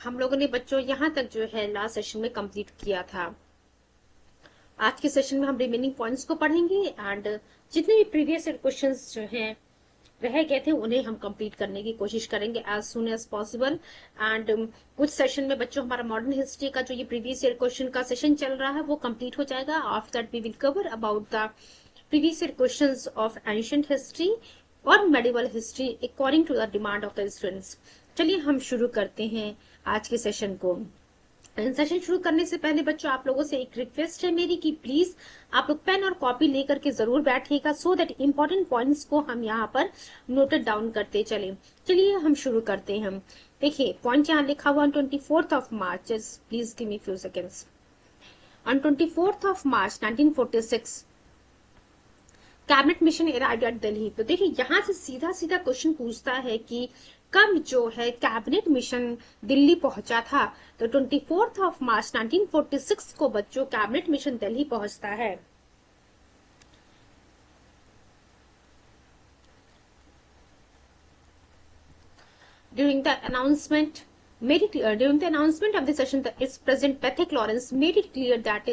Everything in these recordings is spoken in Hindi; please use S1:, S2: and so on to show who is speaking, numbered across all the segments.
S1: हम लोगों ने बच्चों यहाँ तक जो है लास्ट सेशन में कंप्लीट किया था। आज के सेशन में हम रिमेनिंग पॉइंट्स को पढ़ेंगे एंड जितने भी प्रीवियस क्वेश्चंस जो हैं रह गए थे उन्हें हम कंप्लीट करने की कोशिश करेंगे as soon as possible. And कुछ सेशन में बच्चों हमारा मॉडर्न हिस्ट्री का जो ये प्रीवियस ईयर क्वेश्चन का सेशन चल रहा है वो कंप्लीट हो जाएगा। After that we will cover about the previous year questions of ancient history और medieval history according to the demand of the students. चलिए हम शुरू करते हैं आज के सेशन को। सेशन शुरू करने से पहले बच्चों आप लोगों से एक रिक्वेस्ट है मेरी कि प्लीज आप लोग पेन और कॉपी लेकर के जरूर बैठिएगा सो दैट इंपॉर्टेंट पॉइंट्स को हम यहाँ पर नोटेड डाउन करते चले। चलिए हम शुरू करते हैं। देखिए पॉइंट यहाँ लिखा हुआ 24th of March, please give me few seconds. On 24th of March 1946 cabinet mission arrived at Delhi. तो देखिए यहाँ से सीधा सीधा क्वेश्चन पूछता है कि कब जो है कैबिनेट मिशन दिल्ली पहुंचा था। तो 24th of March 1946 को बच्चों कैबिनेट मिशन दिल्ली पहुंचता है। During the announcement of the session, its President Patrick Lawrence made it clear that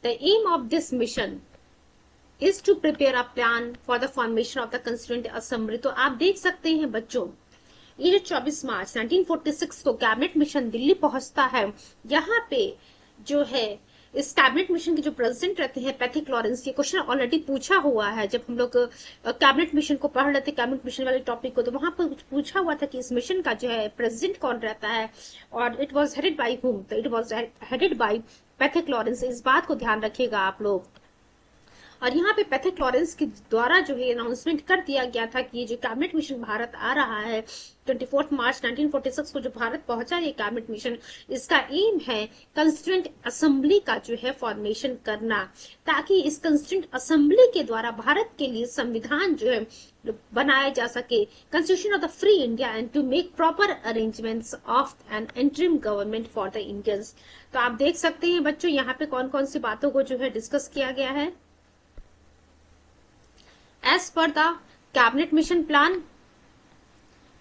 S1: the aim of this mission is to prepare a plan for the formation of the Constituent Assembly। तो आप देख सकते हैं बच्चों ये जो 24 मार्च 1946 को कैबिनेट मिशन दिल्ली पहुंचता है, यहाँ पे जो है इस कैबिनेट मिशन के जो प्रेसिडेंट रहते हैं पैट्रिक लॉरेंस, ये क्वेश्चन ऑलरेडी पूछा हुआ है जब हम लोग कैबिनेट मिशन को पढ़ रहे थे, कैबिनेट मिशन वाले टॉपिक को, तो वहां पर पूछा हुआ था कि इस मिशन का जो है प्रेसिडेंट कौन रहता है और it was headed by whom. तो it was headed by Patrick Lawrence. इस बात को ध्यान रखिएगा आप लोग। और यहाँ पे पैट्रिक लॉरेंस के द्वारा जो है अनाउंसमेंट कर दिया गया था कि ये जो कैबिनेट मिशन भारत आ रहा है 24 मार्च 1946 को जो भारत पहुंचा ये कैबिनेट मिशन, इसका एम है कंस्टिट्यूएंट असेंबली का जो है फॉर्मेशन करना, ताकि इस कंस्टिट्यूएंट असेंबली के द्वारा भारत के लिए संविधान जो है बनाया जा सके, constitution of the free India, and to make proper arrangements of an interim government for the Indians. तो आप देख सकते हैं बच्चों यहाँ पे कौन कौन सी बातों को जो है डिस्कस किया गया है। As per the cabinet mission plan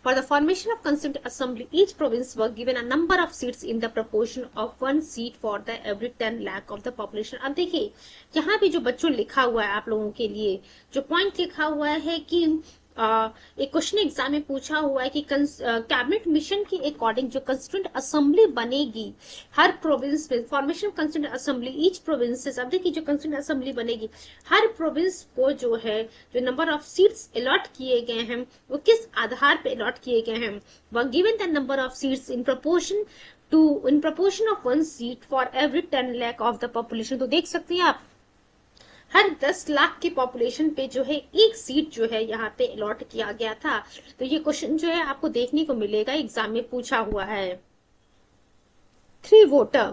S1: for the formation of Constituent Assembly, each province was given a number of seats in the proportion of 1 seat for the every 10 lakh of the population। अब देखिए यहाँ पे जो बच्चों लिखा हुआ है आप लोगों के लिए जो पॉइंट लिखा हुआ है कि एक क्वेश्चन एग्जाम में पूछा हुआ है कि कैबिनेट मिशन के अकॉर्डिंग जो कंस्टिट्यूएंट असेंबली बनेगी हर प्रोविंस में, formation of constituent assembly each provinces. अब देखिए जो कंस्टिट्यूएंट असेंबली बनेगी हर प्रोविंस को जो है जो नंबर ऑफ सीट्स अलॉट किए गए हैं वो किस आधार पे अलॉट किए गए हैं, व given the number of seats in proportion of 1 seat for every 10 lakh of the population. तो देख सकते हैं आप हर 10 लाख की पॉपुलेशन पे जो है एक सीट जो है यहाँ पे अलॉट किया गया था। तो ये क्वेश्चन जो है आपको देखने को मिलेगा एग्जाम में पूछा हुआ है। 3 voter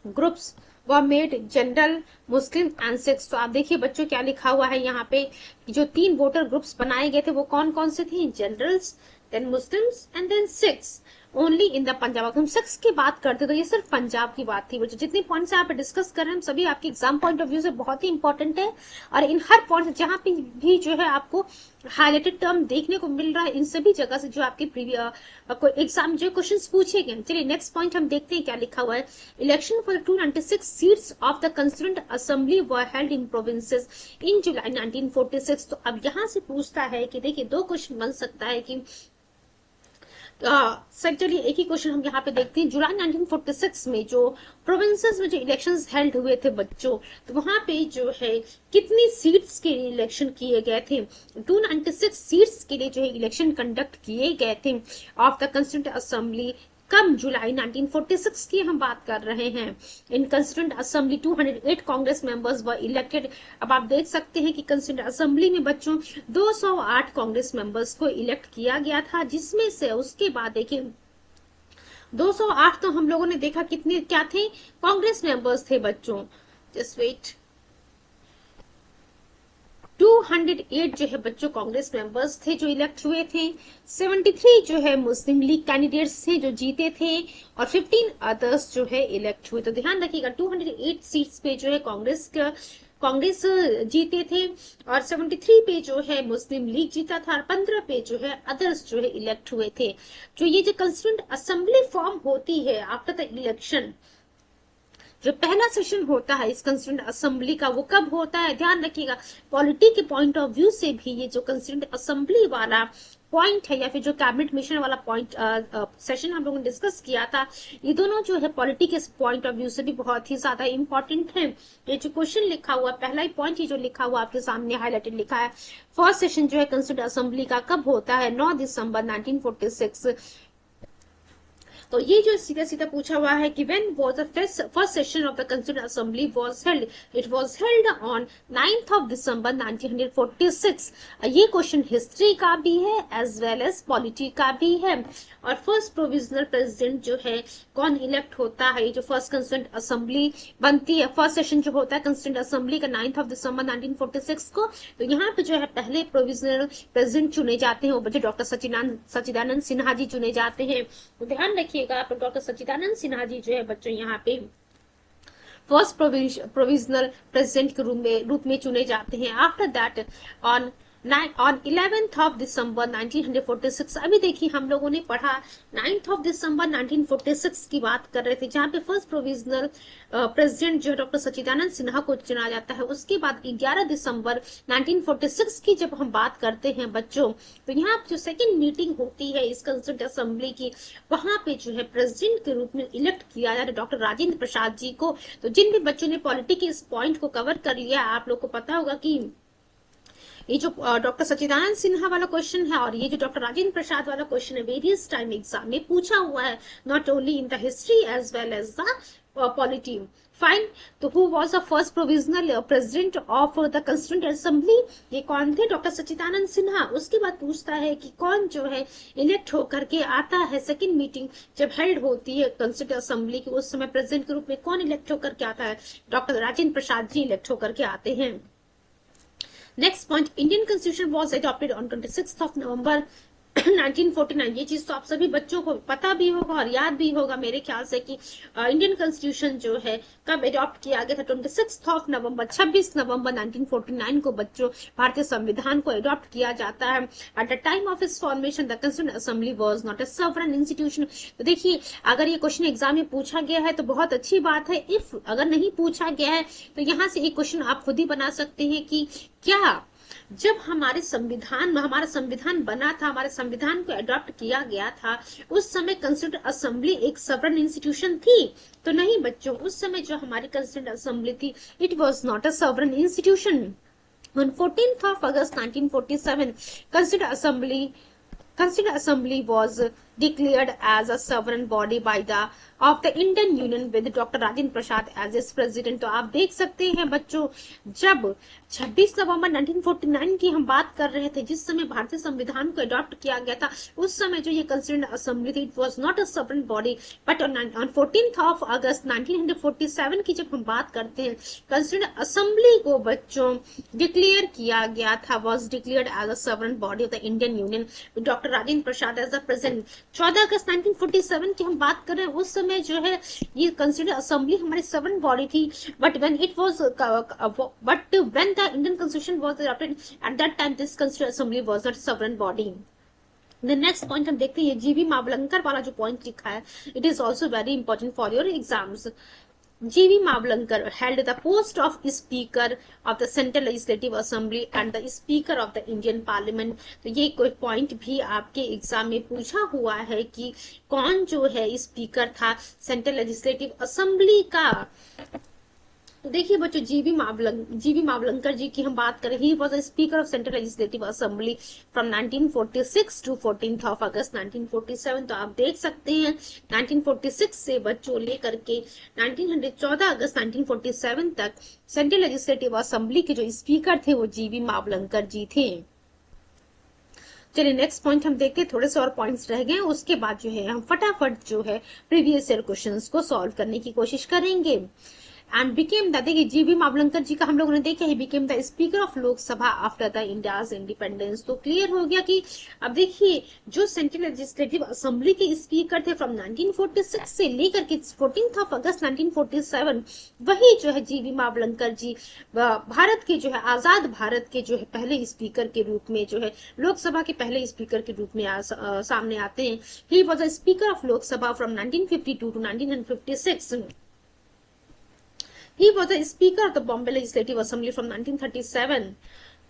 S1: groups were made general Muslim and six. तो आप देखिए बच्चों क्या लिखा हुआ है यहाँ पे, जो 3 वोटर ग्रुप्स बनाए गए थे वो कौन कौन से थे, generals, then Muslims and then Sikhs only in the Punjab. अगर हम सिक्स की बात करते तो ये सिर्फ पंजाब की बात थी बच्चों। जितनी पॉइंट्स आप डिस्कस कर रहे हैं सभी आपके एग्जाम पॉइंट ऑफ व्यू से बहुत ही इंपॉर्टेंट है और इन हर पॉइंट जहां पे भी जो है आपको हाईलाइटेड टर्म देखने को मिल रहा है इन सभी जगह से जो आपके प्रीवियस एग्जाम जो क्वेश्चंस पूछे गए। चलिए नेक्स्ट पॉइंट हम देखते हैं क्या लिखा हुआ है। Election for 296 seats of the constituent assembly were held in provinces in July 1946। तो अब यहाँ से पूछता है कि देखिए 2 क्वेश्चन बन सकता है कि सर चलिए एक ही क्वेश्चन हम यहाँ पे देखते हैं। जुलाई 1946 में जो प्रोविंसेस में जो इलेक्शंस हेल्ड हुए थे बच्चों, तो वहां पे जो है कितनी सीट्स के लिए इलेक्शन किए गए थे, 296 सीट्स के लिए जो है इलेक्शन कंडक्ट किए गए थे ऑफ द कंस्टिट्यूएंट असेंबली। कब, जुलाई 1946 की हम बात कर रहे हैं। In constituent assembly 208 Congress members were elected. अब आप देख सकते हैं कि कंस्टिट्यूएंट असेंबली में बच्चों 208 कांग्रेस मेंबर्स को इलेक्ट किया गया था, जिसमें से उसके बाद देखिए 208 तो हम लोगों ने देखा कितने क्या थे कांग्रेस मेंबर्स थे बच्चों, जस्ट वेट, 208 जो है बच्चों कांग्रेस मेंबर्स थे जो इलेक्ट हुए थे, 73 जो है मुस्लिम लीग कैंडिडेट्स थे जो जीते थे और 15 अदर्स जो है इलेक्ट हुए। तो ध्यान रखिएगा 208 सीट्स पे जो है कांग्रेस का कांग्रेस जीते थे, और 73 पे जो है मुस्लिम लीग जीता था, और 15 पे जो है अदर्स जो है इलेक्ट हुए थे। जो ये जो कंस्टिट्यूएंट असेंबली फॉर्म होती है आफ्टर द इलेक्शन, जो पहला सेशन होता है इस कंस्टिट्यूएंट असेंबली का, वो कब होता है, ध्यान रखिएगा। पॉलिटी के पॉइंट ऑफ व्यू से भी ये जो कंस्टिट्यूएंट असेंबली वाला पॉइंट है, या फिर जो कैबिनेट मिशन वाला पॉइंट सेशन हम लोगों ने डिस्कस किया था, ये दोनों जो है पॉलिटी के पॉइंट ऑफ व्यू से भी बहुत ही ज्यादा इंपॉर्टेंट है। ये जो क्वेश्चन लिखा हुआ, पहला ही पॉइंट, ये जो लिखा हुआ आपके सामने हाईलाइटेड लिखा है, फर्स्ट सेशन जो है कंस्टिट्यूएंट असेंबली का कब होता है, 9 दिसंबर 1946। तो ये जो सीधा सीधा पूछा हुआ है कि when was the first session of the constituent assembly was held, it was held on 9th of December 1946। ये क्वेश्चन हिस्ट्री का भी है एज वेल एज पॉलिटी का भी है। और फर्स्ट प्रोविजनल प्रेसिडेंट जो है कौन इलेक्ट होता है, ये जो फर्स्ट कंस्टिट्यूएंट असेंबली बनती है, फर्स्ट सेशन जो होता है कंस्टिट्यूएंट असेंबली का 9th of December 1946 को, तो यहाँ पे जो है पहले प्रोविजनल प्रेसिडेंट चुने जाते हैं, वो बच्चे डॉक्टर सच्चिदानंद सिन्हा जी चुने जाते हैं। तो ध्यान रखिए डॉक्टर सच्चिदानंद सिन्हा जी जो है बच्चों यहाँ पे फर्स्ट प्रोविजनल प्रेसिडेंट के रूप में चुने जाते हैं। After that on 11th of December 1946, अभी देखिए हम लोगों ने पढ़ा 9th of December 1946 की बात कर रहे थे, जहां पे फर्स्ट प्रोविजनल प्रेसिडेंट जो डॉक्टर सच्चिदानंद सिन्हा को चुना जाता है। उसके बाद 11 दिसंबर 1946 की जब हम बात करते हैं बच्चों, तो यहाँ जो सेकेंड मीटिंग होती है इस कंस्टिट्यूएंट असेंबली की, वहां पे जो है प्रेसिडेंट के रूप में इलेक्ट किया जाता है डॉक्टर राजेंद्र प्रसाद जी को। तो जिन भी बच्चों ने पॉलिटी के इस पॉइंट को कवर कर लिया, आप लोग को पता होगा कि ये जो डॉक्टर सच्चिदानंद सिन्हा वाला क्वेश्चन है और ये जो डॉक्टर राजेंद्र प्रसाद वाला क्वेश्चन है, वेरियस टाइम एग्जाम में पूछा हुआ है, not only in the history as well as the polity. Fine, तो who was the first provisional president of the constituent assembly, ये कौन थे, डॉक्टर सच्चिदानंद सिन्हा। उसके बाद पूछता है कि कौन जो है इलेक्ट होकर के आता है, सेकंड मीटिंग जब हेल्ड होती है कंस्टिट्यूएंट असेंबली की, उस समय प्रेसिडेंट के रूप में कौन इलेक्ट होकर के आता है, डॉक्टर राजेंद्र प्रसाद जी इलेक्ट होकर के आते हैं। Next point, Indian constitution was adopted on 26th of November 1949। ये चीज तो आप सभी बच्चों को पता भी होगा और याद भी होगा मेरे ख्याल से कि इंडियन कॉन्स्टिट्यूशन जो है कब अडॉप्ट किया गया था, 26th of November 26 नवंबर 1949 को बच्चों भारतीय संविधान को अडॉप्ट किया जाता है। At the time of its formation the constituent assembly was not a sovereign institution. तो देखिए, अगर ये क्वेश्चन एग्जाम में पूछा गया है तो बहुत अच्छी बात है। इफ अगर नहीं पूछा गया है तो यहाँ से एक क्वेश्चन आप खुद ही बना सकते हैं कि क्या जब हमारा संविधान बना था, हमारे संविधान को अडॉप्ट किया गया था, उस समय कंस्टिट्यूएंट असेंबली एक सॉवरेन इंस्टीट्यूशन थी? तो नहीं बच्चों, उस समय जो हमारी कंस्टिट्यूएंट असेंबली थी, it was not a sovereign institution. On 14th of August 1947, Constituent Assembly was declared as a sovereign body by the of the Indian Union with Dr. Rajendra Prasad as its president। तो आप देख सकते हैं बच्चों, जब 26 नवंबर 1949 की हम बात कर रहे थे, जिस समय भारतीय संविधान को अडॉप्ट किया गया था, उस समय जो ये कंस्टिट्यूएंट असेंबली थी, it was not a sovereign body. But on 14th of August 1947 की जब हम बात करते हैं, कंस्टिट्यूएंट असेंबली को बच्चों डिक्लेयर किया गया था, was declared as a sovereign body of the Indian union with doctor Rajendra Prasad as the president. 14 अगस्त 1947 की हम बात कर रहे हैं, उस समय जो है ये कंस्टिट्यूएंट असेंबली हमारी सॉवरेन बॉडी थी। But when the Indian constitution was adopted, at that time this constituent assembly was not sovereign body. The next point हम देखते हैं, जीवी मावलंकर वाला जो पॉइंट लिखा है, it is also very important for your exams. G.V. Mavlankar held the post of Speaker of the Central Legislative Assembly and the Speaker of the Indian Parliament। तो ये कोई पॉइंट भी आपके एग्जाम में पूछा हुआ है कि कौन जो है स्पीकर था सेंट्रल लेजिस्लेटिव असेंबली का। तो देखिए बच्चों, जीवी मावलंकर जी की हम बात करें, he was a speaker of central legislative assembly from 1946 to 14th of August 1947। तो आप देख सकते हैं 1946 से बच्चों लेकर के 14 अगस्त 1947 तक सेंट्रल लेजिस्लेटिव असेंबली के जो स्पीकर थे वो जीवी मावलंकर जी थे। चलिए नेक्स्ट पॉइंट हम देखते हैं, थोड़े से और पॉइंट्स रह गए, उसके बाद जो है हम फटाफट जो है प्रीवियस ईयर क्वेश्चंस को सॉल्व करने की कोशिश करेंगे। एंड बिकेम द, देखिए जीवी मावलंकर जी का हम लोगों ने देखा, he became the speaker of Lok Sabha after the India's independence. तो क्लियर हो गया कि अब देखिए जो सेंट्रल लेजिस्लेटिव असेंबली के स्पीकर थे फ्रॉम 1946 से लेकर के 14 अगस्त 1947, वही जो है जीवी मावलंकर जी भारत के जो है आजाद भारत के जो है पहले स्पीकर के रूप में जो है लोकसभा के पहले स्पीकर के रूप में सामने आते हैं। He was a speaker of Lok Sabha from 1952 to 1956. He was the Speaker of the Bombay Legislative Assembly from 1937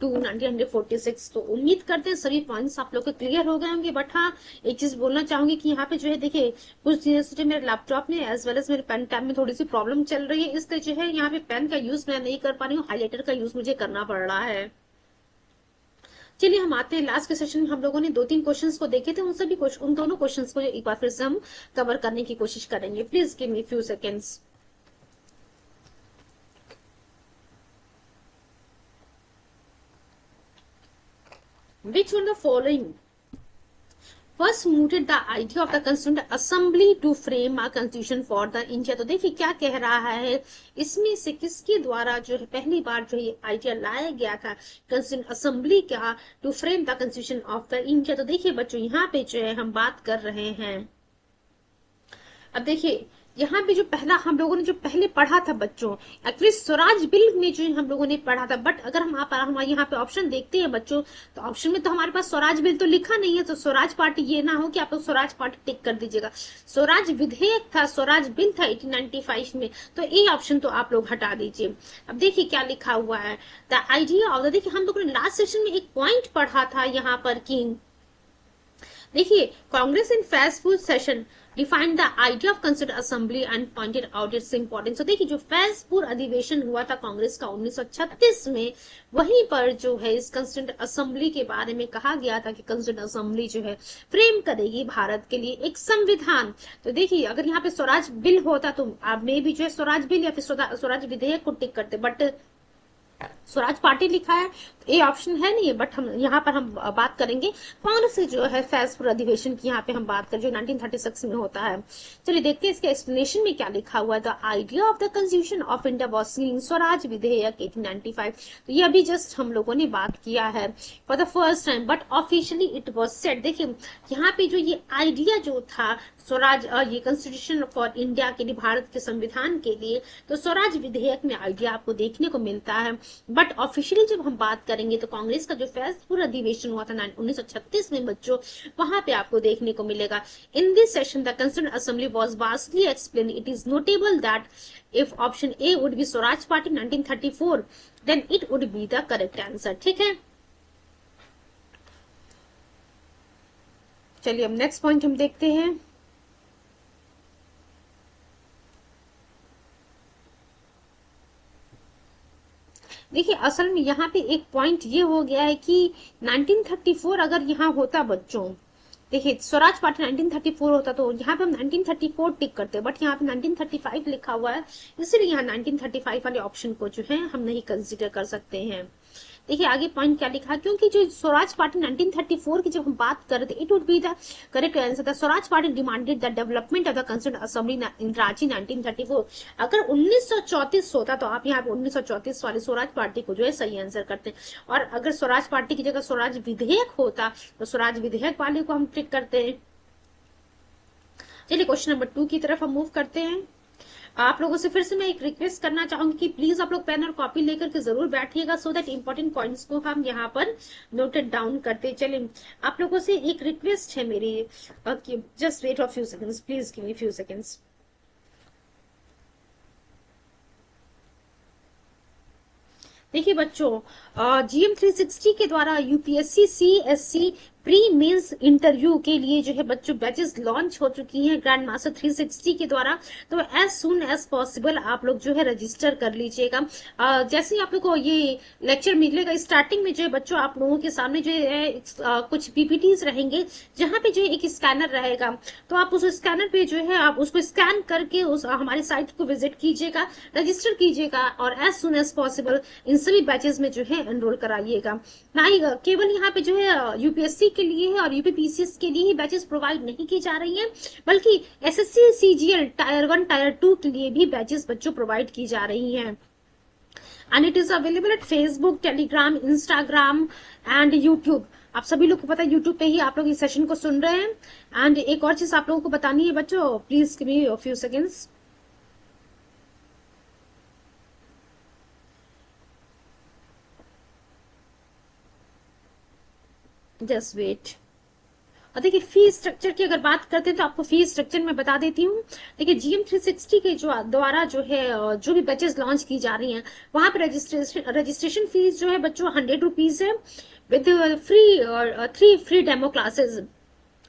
S1: to 1946। तो उम्मीद करते हैं सभी पॉइंट्स आप लोग के क्लियर हो गए होंगे। बट हाँ, एक चीज बोलना चाहूंगी कि यहाँ पे जो है देखिए कुछ चीजें से मेरे लैपटॉप में एज वेल एज मेरे पेन टैब में थोड़ी सी प्रॉब्लम चल रही है, इसलिए जो है यहाँ पे पेन का यूज मैं नहीं कर पा रही हूँ, हाईलाइटर का यूज मुझे करना पड़ रहा है। चलिए हम आते हैं लास्ट के सेशन में, हम लोगों ने 2-3 क्वेश्चंस को देखे थे, उन दोनों क्वेश्चंस को एक बार फिर से हम कवर करने की कोशिश करेंगे। Please give me few seconds. Which one of the following first mooted the idea of the Constituent Assembly to frame a constitution for the India? तो देखिए क्या कह रहा है, इसमें से किसके द्वारा जो है पहली बार जो ये आइडिया लाया गया था कंस्टिट्यूंट असेंबली का to frame the constitution of the India. तो देखिए बच्चों यहाँ पे जो है हम बात कर रहे हैं, अब देखिए यहाँ पे जो पहला हम लोगों ने जो पहले पढ़ा था बच्चों, एक्चुअली स्वराज बिल में जो हम लोगों ने पढ़ा था, बट अगर हम यहाँ पे ऑप्शन देखते हैं बच्चों, तो ऑप्शन में तो हमारे पास स्वराज बिल तो लिखा नहीं है, तो स्वराज पार्टी ये ना हो कि आप लोग स्वराज पार्टी टिक कर दीजिएगा। स्वराज विधेयक था, स्वराज बिल था 1895 में, तो ये ऑप्शन तो आप लोग हटा दीजिए। अब देखिए क्या लिखा हुआ है, द आइडिया ऑफ द, देखिए हम लोगों ने लास्ट सेशन में एक पॉइंट पढ़ा था यहाँ पर कि देखिए Congress in Faizpur session defined the idea of constituent assembly and pointed out its importance. तो देखिए जो फैसपुर अधिवेशन हुआ था कांग्रेस का 1936 में, वहीं पर जो है इस कंस्टिट्यूंट असेंबली के बारे में कहा गया था कि कंस्टिट्यूंट असेंबली जो है फ्रेम करेगी भारत के लिए एक संविधान। तो देखिए अगर यहाँ पे स्वराज बिल होता तो आप में भी जो है स्वराज बिल या फिर स्वराज विधेयक को टिक करते, बट स्वराज पार्टी लिखा है तो ये ऑप्शन है नहीं है। बट हम यहाँ पर हम बात करेंगे कांग्रेस से जो है फैसपुर अधिवेशन की, यहाँ पे हम बात करें जो 1936 में होता है। चलिए देखते हैं इसके एक्सप्लेनेशन में क्या लिखा हुआ है। The idea of the constitution of India was scene Swaraj विधेयक 1895। तो ये अभी जस्ट हम लोगों ने बात किया है for the first time, but officially it was set. देखिए यहाँ पे जो ये आइडिया जो था स्वराज ये कॉन्स्टिट्यूशन फॉर इंडिया के लिए, भारत के संविधान के लिए, तो स्वराज विधेयक में आइडिया आपको देखने को मिलता है। बट ऑफिशियली जब हम बात करेंगे तो कांग्रेस का जो फैसपुर अधिवेशन हुआ था 1936 में बच्चों, वहां पे आपको देखने को मिलेगा। In this session the constituent assembly was vastly explained. It is notable that if option A would be Swaraj party 1934 then it would be the correct answer. ठीक है, चलिए अब नेक्स्ट पॉइंट हम देखते हैं। देखिए असल में यहाँ पे एक पॉइंट ये हो गया है कि 1934 अगर यहाँ होता बच्चों, देखिए स्वराज पार्टी 1934 होता तो यहाँ पे हम 1934 टिक करते, बट यहाँ पे 1935 लिखा हुआ है, इसलिए यहाँ 1935 वाले ऑप्शन को जो है हम नहीं कंसीडर कर सकते हैं। देखिए आगे पॉइंट क्या लिखा, क्योंकि जो स्वराज पार्टी 1934 की जब हम बात कर रहे थे, it would be the correct answer था। Swaraj party demanded the development of the constituent assembly in Ranchi 1934। अगर 1934 होता तो आप यहाँ पे 1934 वाली स्वराज पार्टी को जो है सही आंसर करते, और अगर स्वराज पार्टी की जगह स्वराज विधेयक होता तो स्वराज विधेयक वाले को हम टिक करते हैं। चलिए क्वेश्चन नंबर 2 की तरफ हम मूव करते हैं। आप लोगों से फिर से मैं एक रिक्वेस्ट करना चाहूंगी कि प्लीज आप लोग पेन और कॉपी लेकर के जरूर बैठिएगा, सो दैट इंपॉर्टेंट पॉइंट्स को हम यहाँ पर नोटेड डाउन करते चले। आप लोगों से एक रिक्वेस्ट है मेरी, just wait for few seconds, please give me few seconds. देखिए बच्चों GM 360 के द्वारा UPSC CSC pre mains interview के लिए जो है बच्चों बैचेस लॉन्च हो चुकी हैं ग्रैंड मास्टर 360 के द्वारा। तो एज सुन एज पॉसिबल आप लोग जो है रजिस्टर कर लीजिएगा। जैसे ही आप लोग को ये लेक्चर मिलेगा, स्टार्टिंग में जो है बच्चों आप लोगों के सामने जो है कुछ पीपीटीज रहेंगे, जहां पे जो है एक स्कैनर रहेगा, तो आप उस स्कैनर पे जो है आप उसको स्कैन करके उस हमारी साइट को विजिट कीजिएगा, रजिस्टर कीजिएगा, और एज सुन एज पॉसिबल इन सभी बैचेस में जो है एनरोल कराइएगा। ना ही केवल यहाँ पे जो है यूपीएससी के लिए है और यूपीपीसीएस के लिए ही बैचेस प्रोवाइड नहीं की जा रही हैं, बल्कि एसएससी सीजीएल टायर 1 टायर 2 के लिए भी बैचेस बच्चों प्रोवाइड की जा रही हैं। And it is available at Facebook, Telegram, Instagram and YouTube. आप सभी लोग को पता है यूट्यूब पे ही आप लोग इस सेशन को सुन रहे हैं। एंड एक और चीज आप लोगों को बतानी है बच्चों, please give me a few seconds. Just wait. और देखिए फीस स्ट्रक्चर की अगर बात करते हैं तो आपको फीस स्ट्रक्चर में बता देती हूँ। देखिए GM 360 के जो द्वारा जो है जो भी बैचेस लॉन्च की जा रही हैं वहां पर रजिस्ट्रेशन फीस जो है बच्चों 100 रुपीज है with three free demo classes.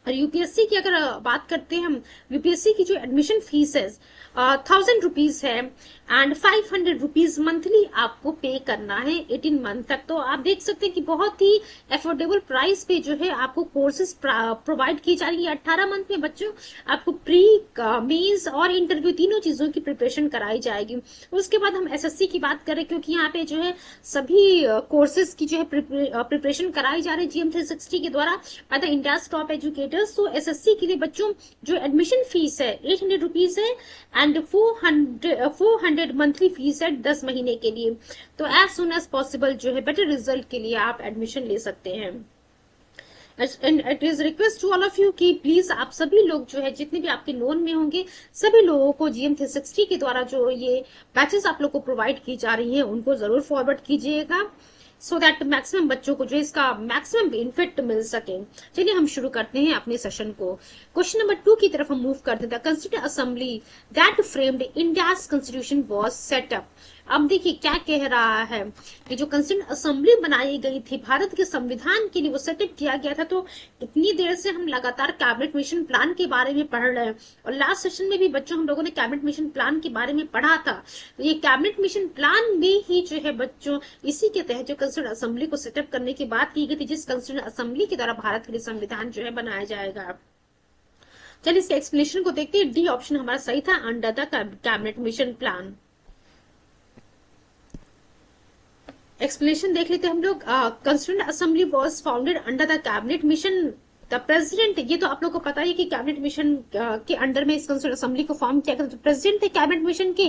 S1: और यूपीएससी की अगर बात करते हैं हम, यूपीएससी की जो एडमिशन फीस है 1000 रुपीज है एंड 500 रुपीज मंथली आपको पे करना है 18 मंथ तक। तो आप देख सकते हैं कि बहुत ही अफोर्डेबल प्राइस पे जो है आपको कोर्सेज प्रोवाइड की जा रही है। 18 मंथ में बच्चों आपको प्री मेंस और इंटरव्यू तीनों चीजों की प्रिपरेशन कराई जाएगी। उसके बाद हम एसएससी की बात करें, क्योंकि यहाँ पे जो है सभी कोर्सेज की जो है प्रिपरेशन कराई जा रही है GM 360 के द्वारा by the India's top educators. तो एसएससी के लिए बच्चों जो एडमिशन फीस है 800 रुपीज है एंड 400 मंथली फीस है 10 महीने के लिए। तो एज सुन एज पॉसिबल जो है बेटर रिजल्ट के लिए आप एडमिशन ले सकते हैं। It is request to all of you कि प्लीज आप सभी लोग जो है जितने भी आपके नोन में होंगे सभी लोगों को GM 360 के द्वारा जो ये बैचेस आप लोग को प्रोवाइड की जा रही है उनको जरूर फॉरवर्ड कीजिएगा, सो दैट मैक्सिमम बच्चों को जो इसका मैक्सिमम बेनिफिट मिल सके। चलिए हम शुरू करते हैं अपने सेशन को। क्वेश्चन नंबर 2 की तरफ हम मूव करते हैं। The constituent assembly that framed India's constitution was set up. अब देखिए क्या कह रहा है कि जो कॉन्स्टिट्यूएंट असेंबली बनाई गई थी भारत के संविधान के लिए वो सेटअप किया गया था। तो इतनी देर से हम लगातार कैबिनेट मिशन प्लान के बारे में पढ़ रहे हैं और लास्ट सेशन में भी बच्चों हम लोगों ने कैबिनेट मिशन प्लान के बारे में पढ़ा था। तो ये कैबिनेट मिशन प्लान में ही जो है बच्चों इसी के तहत जो कॉन्स्टिट्यूएंट असेंबली को सेटअप करने की बात की गई थी, जिस कॉन्स्टिट्यूएंट असेंबली के द्वारा भारत के लिए संविधान जो है बनाया जाएगा। चलिए इसके एक्सप्लेनेशन को देखते हैं। डी ऑप्शन हमारा सही था, under the cabinet mission plan. Explanation देख लेते हैं हम लोग। Constituent assembly was founded under the cabinet mission. The president, ये तो आप लोग को पता है कि कैबिनेट मिशन के अंडर में इस कॉन्स्टिट्यूएंट असेंबली को फॉर्म किया गया। तो प्रेसिडेंट थे कैबिनेट मिशन के,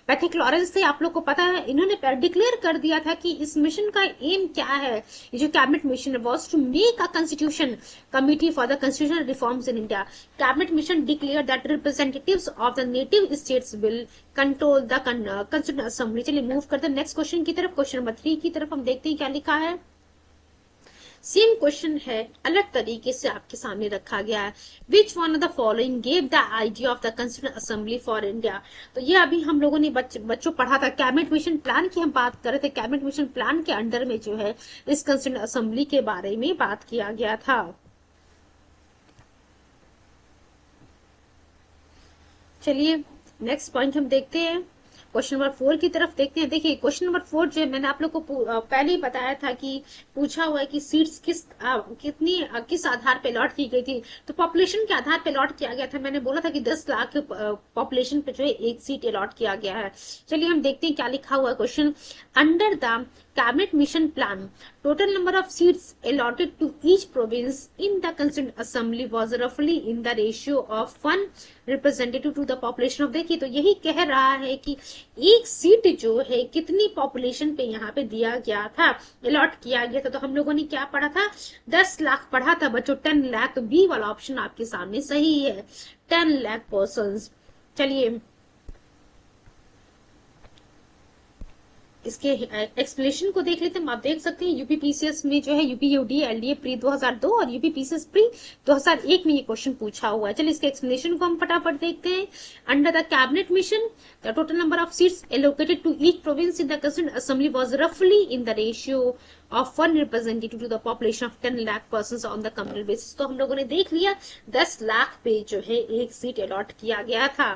S1: पैथिक लॉरेंस थे, आप लोग को पता है। इन्होंने डिक्लेयर कर दिया था कि इस मिशन का एम क्या है। ये जो cabinet mission was to make a constitution committee for the constitutional reforms in India. Cabinet mission declare that representatives of the native states will control the constituent assembly. चलिए मूव करते हैं नेक्स्ट क्वेश्चन की तरफ। क्वेश्चन नंबर 3 की तरफ हम देखते हैं क्या लिखा है। सेम क्वेश्चन है, अलग तरीके से आपके सामने रखा गया है। Which one of the following gave the idea of the constituent assembly for India. तो ये अभी हम लोगों ने बच्चों पढ़ा था। कैबिनेट मिशन प्लान की हम बात कर रहे थे। कैबिनेट मिशन प्लान के अंडर में जो है इस कॉन्स्टिट्यूएंट असेंबली के बारे में बात किया गया था। चलिए नेक्स्ट पॉइंट हम देखते हैं। क्वेश्चन नंबर 4 की तरफ देखते हैं। देखिए क्वेश्चन नंबर 4 जो है मैंने आप लोग को पहले ही बताया था कि पूछा हुआ है कि सीट्स किस आधार पे अलॉट की गई थी। तो पॉपुलेशन के आधार पे अलॉट किया गया था। मैंने बोला था कि 10 लाख पॉपुलेशन पे जो है एक सीट अलॉट किया गया है। चलिए हम देखते हैं क्या लिखा हुआ है question. Under the cabinet mission plan, total number of seats allotted to each province in the constituent assembly was roughly in the ratio of 1 representative to the population of। देखिए तो यही कह रहा है कि एक सीट जो है कितनी पॉपुलेशन पे यहाँ पे दिया गया था, अलॉट किया गया था। तो हम लोगों ने क्या पढ़ा था, 10 लाख पढ़ा था बच्चों, 10 लाख। तो बी वाला ऑप्शन आपके सामने सही है, 10 लाख पर्सन। चलिए इसके एक्सप्लेनेशन को देख लेते हैं। आप देख सकते हैं यूपीपीसीएस में जो है यूपीयूडी एलडीए प्री 2002 और यूपीपीसीएस प्री 2001 में ये क्वेश्चन पूछा हुआ है। चलिए इसके एक्सप्लेनेशन को हम फटाफट देखते हैं। Under the cabinet mission the total number of seats allocated to each province in the constituent assembly was रफली in the ratio of 1 representative to the population of 10 lakh persons on the communal basis। तो हम लोगों ने देख लिया 10 लाख पे जो है एक सीट अलॉट किया गया था।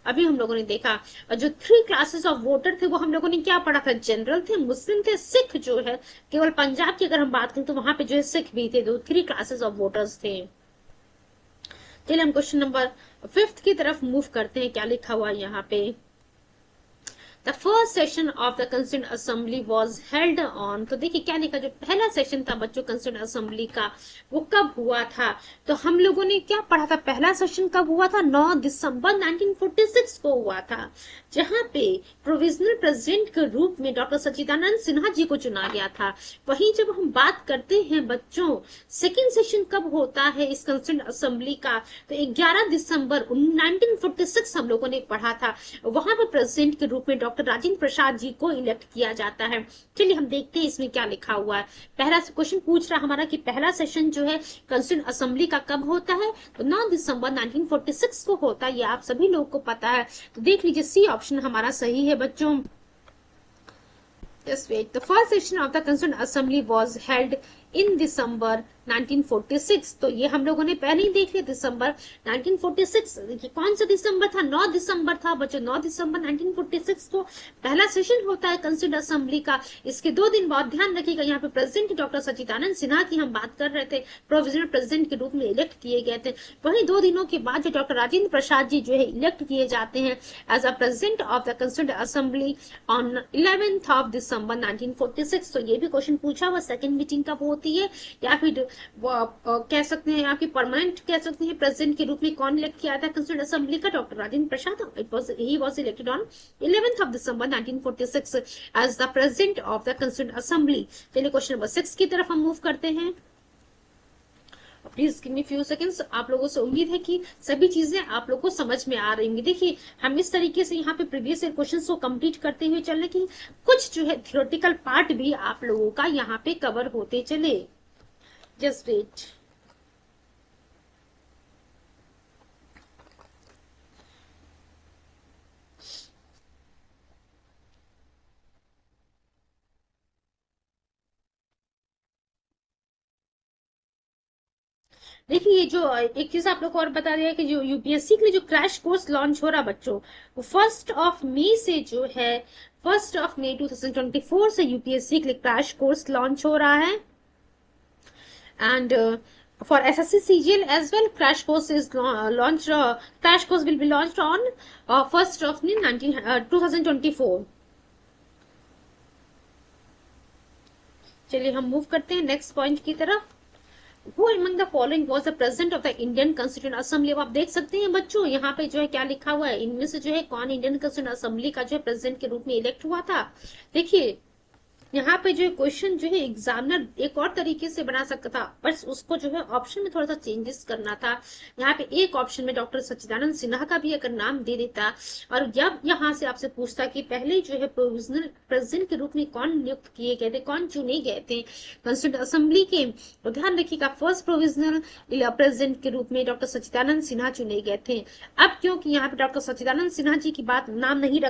S1: अभी हम लोगों ने देखा और जो 3 क्लासेस ऑफ वोटर थे वो हम लोगों ने क्या पढ़ा था, जनरल थे, मुस्लिम थे, सिख जो है। केवल पंजाब की अगर हम बात करें तो वहां पे जो है सिख भी थे। 3 क्लासेस ऑफ वोटर्स थे। चलिए हम क्वेश्चन नंबर 5 की तरफ मूव करते हैं। क्या लिखा हुआ है यहाँ पे। The first session of the constituent assembly was held on, तो देखिए क्या लिखा, जो पहला सेशन था बच्चों कंस्टिट्यूंट असेंबली का वो कब हुआ था, तो हम लोगों ने क्या पढ़ा था, पहला सेशन कब हुआ था, 9 दिसंबर 1946 को हुआ था, जहां पे प्रोविजनल प्रेसिडेंट के रूप में डॉक्टर सच्चिदानंद सिन्हा जी को चुना गया था। वहीं जब हम बात करते हैं बच्चों सेकेंड सेशन कब होता है इस कंस्टिट्यूंट असेंबली का, तो 11 दिसंबर 1946 हम लोगों ने पढ़ा था। वहां पर प्रेसिडेंट के रूप में डॉक्टर राजेंद्र प्रसाद जी को इलेक्ट किया जाता है। चलिए हम देखते हैं इसमें क्या लिखा हुआ है। पहला क्वेश्चन पूछ रहा हमारा कि पहला सेशन जो है कंस्टिट्यूंट असेंबली का कब होता है, तो 9 दिसंबर 1946 को होता है, ये आप सभी लोग को पता है। तो देख लीजिए सी ऑप्शन हमारा सही है बच्चों। Just wait. The first session of the Constituent Assembly was held in December 1946, तो ये हम लोगों ने पहले ही देख लिया, दिसंबर 1946। देखिए कौन सा दिसंबर था, 9 दिसंबर था बच्चों, 9 दिसंबर 1946 को पहला सेशन होता है कंस्टिट्यूंट असेंबली का। इसके 2 दिन बाद ध्यान रखिएगा, यहाँ पे प्रेसिडेंट डॉक्टर सच्चिदानंद सिन्हा की हम बात कर रहे थे, प्रोविजनल प्रेसिडेंट के रूप में इलेक्ट किए गए थे। वहीं 2 दिनों के बाद जो डॉक्टर राजेंद्र प्रसाद जी जो है इलेक्ट किए जाते हैं as a president of the constituent assembly on 11th of December 1946। तो ये भी क्वेश्चन पूछा हुआ, सेकंड मीटिंग कब होती है, या फिर कह सकते हैं आपकी परमानेंट कह सकते हैं प्रेसिडेंट के रूप में कौन इलेक्ट किया था कंस्टिट्यूंट असेंबली का, doctor Rajendra Prasad. He was elected on 11th of December 1946 as the president of the constituent assembly. चलिए क्वेश्चन नंबर 6 की तरफ हम मूव करते हैं। Please give me few seconds. आप लोगों से उम्मीद है कि सभी चीजें आप लोगों को समझ में आ रही होंगी। देखिए हम इस तरीके से यहाँ पे प्रीवियस ईयर क्वेश्चंस को कंप्लीट करते हुए चल रहे कि कुछ जो है थियोरेटिकल पार्ट भी आप लोगों का यहाँ पे कवर होते चले। Just wait. देखिए ये जो एक चीज आप लोग को और बता दिया कि जो यूपीएससी के लिए जो क्रैश कोर्स लॉन्च हो रहा बच्चों, वो 1 मई से जो है 1 मई 2024 से यूपीएससी के लिए क्रैश कोर्स लॉन्च हो रहा है। And for SSC CGL as well, crash course is launched. Crash course will be launched on 1 May 2024. चलिए हम मूव करते हैं नेक्स्ट पॉइंट की तरफ। Who among the following was the president of the Indian Constituent Assembly? अब आप देख सकते हैं बच्चों यहाँ पे जो है क्या लिखा हुआ है, इनमें से जो है कौन इंडियन कंस्टिट्यूंट असेंबली का जो है प्रेसिडेंट के रूप में इलेक्ट हुआ था। देखिए यहाँ पे जो है क्वेश्चन जो है एग्जामिनर एक और तरीके से बना सकता था, बस उसको जो है ऑप्शन में थोड़ा सा चेंजेस करना था। यहाँ पे एक ऑप्शन में डॉक्टर सच्चिदानंद सिन्हा का भी अगर नाम दे देता, और जब यहाँ से आपसे पूछता कि पहले जो है प्रोविजनल प्रेसिडेंट के रूप में कौन नियुक्त किए गए थे, कौन चुने गए थे कंस्टिट्यूंट असेंबली के, तो ध्यान रखिएगा फर्स्ट प्रोविजनल प्रेसिडेंट के रूप में डॉक्टर सच्चिदानंद सिन्हा चुने गए थे। अब क्योंकि यहाँ पे डॉक्टर सच्चिदानंद सिन्हा जी की बात नाम नहीं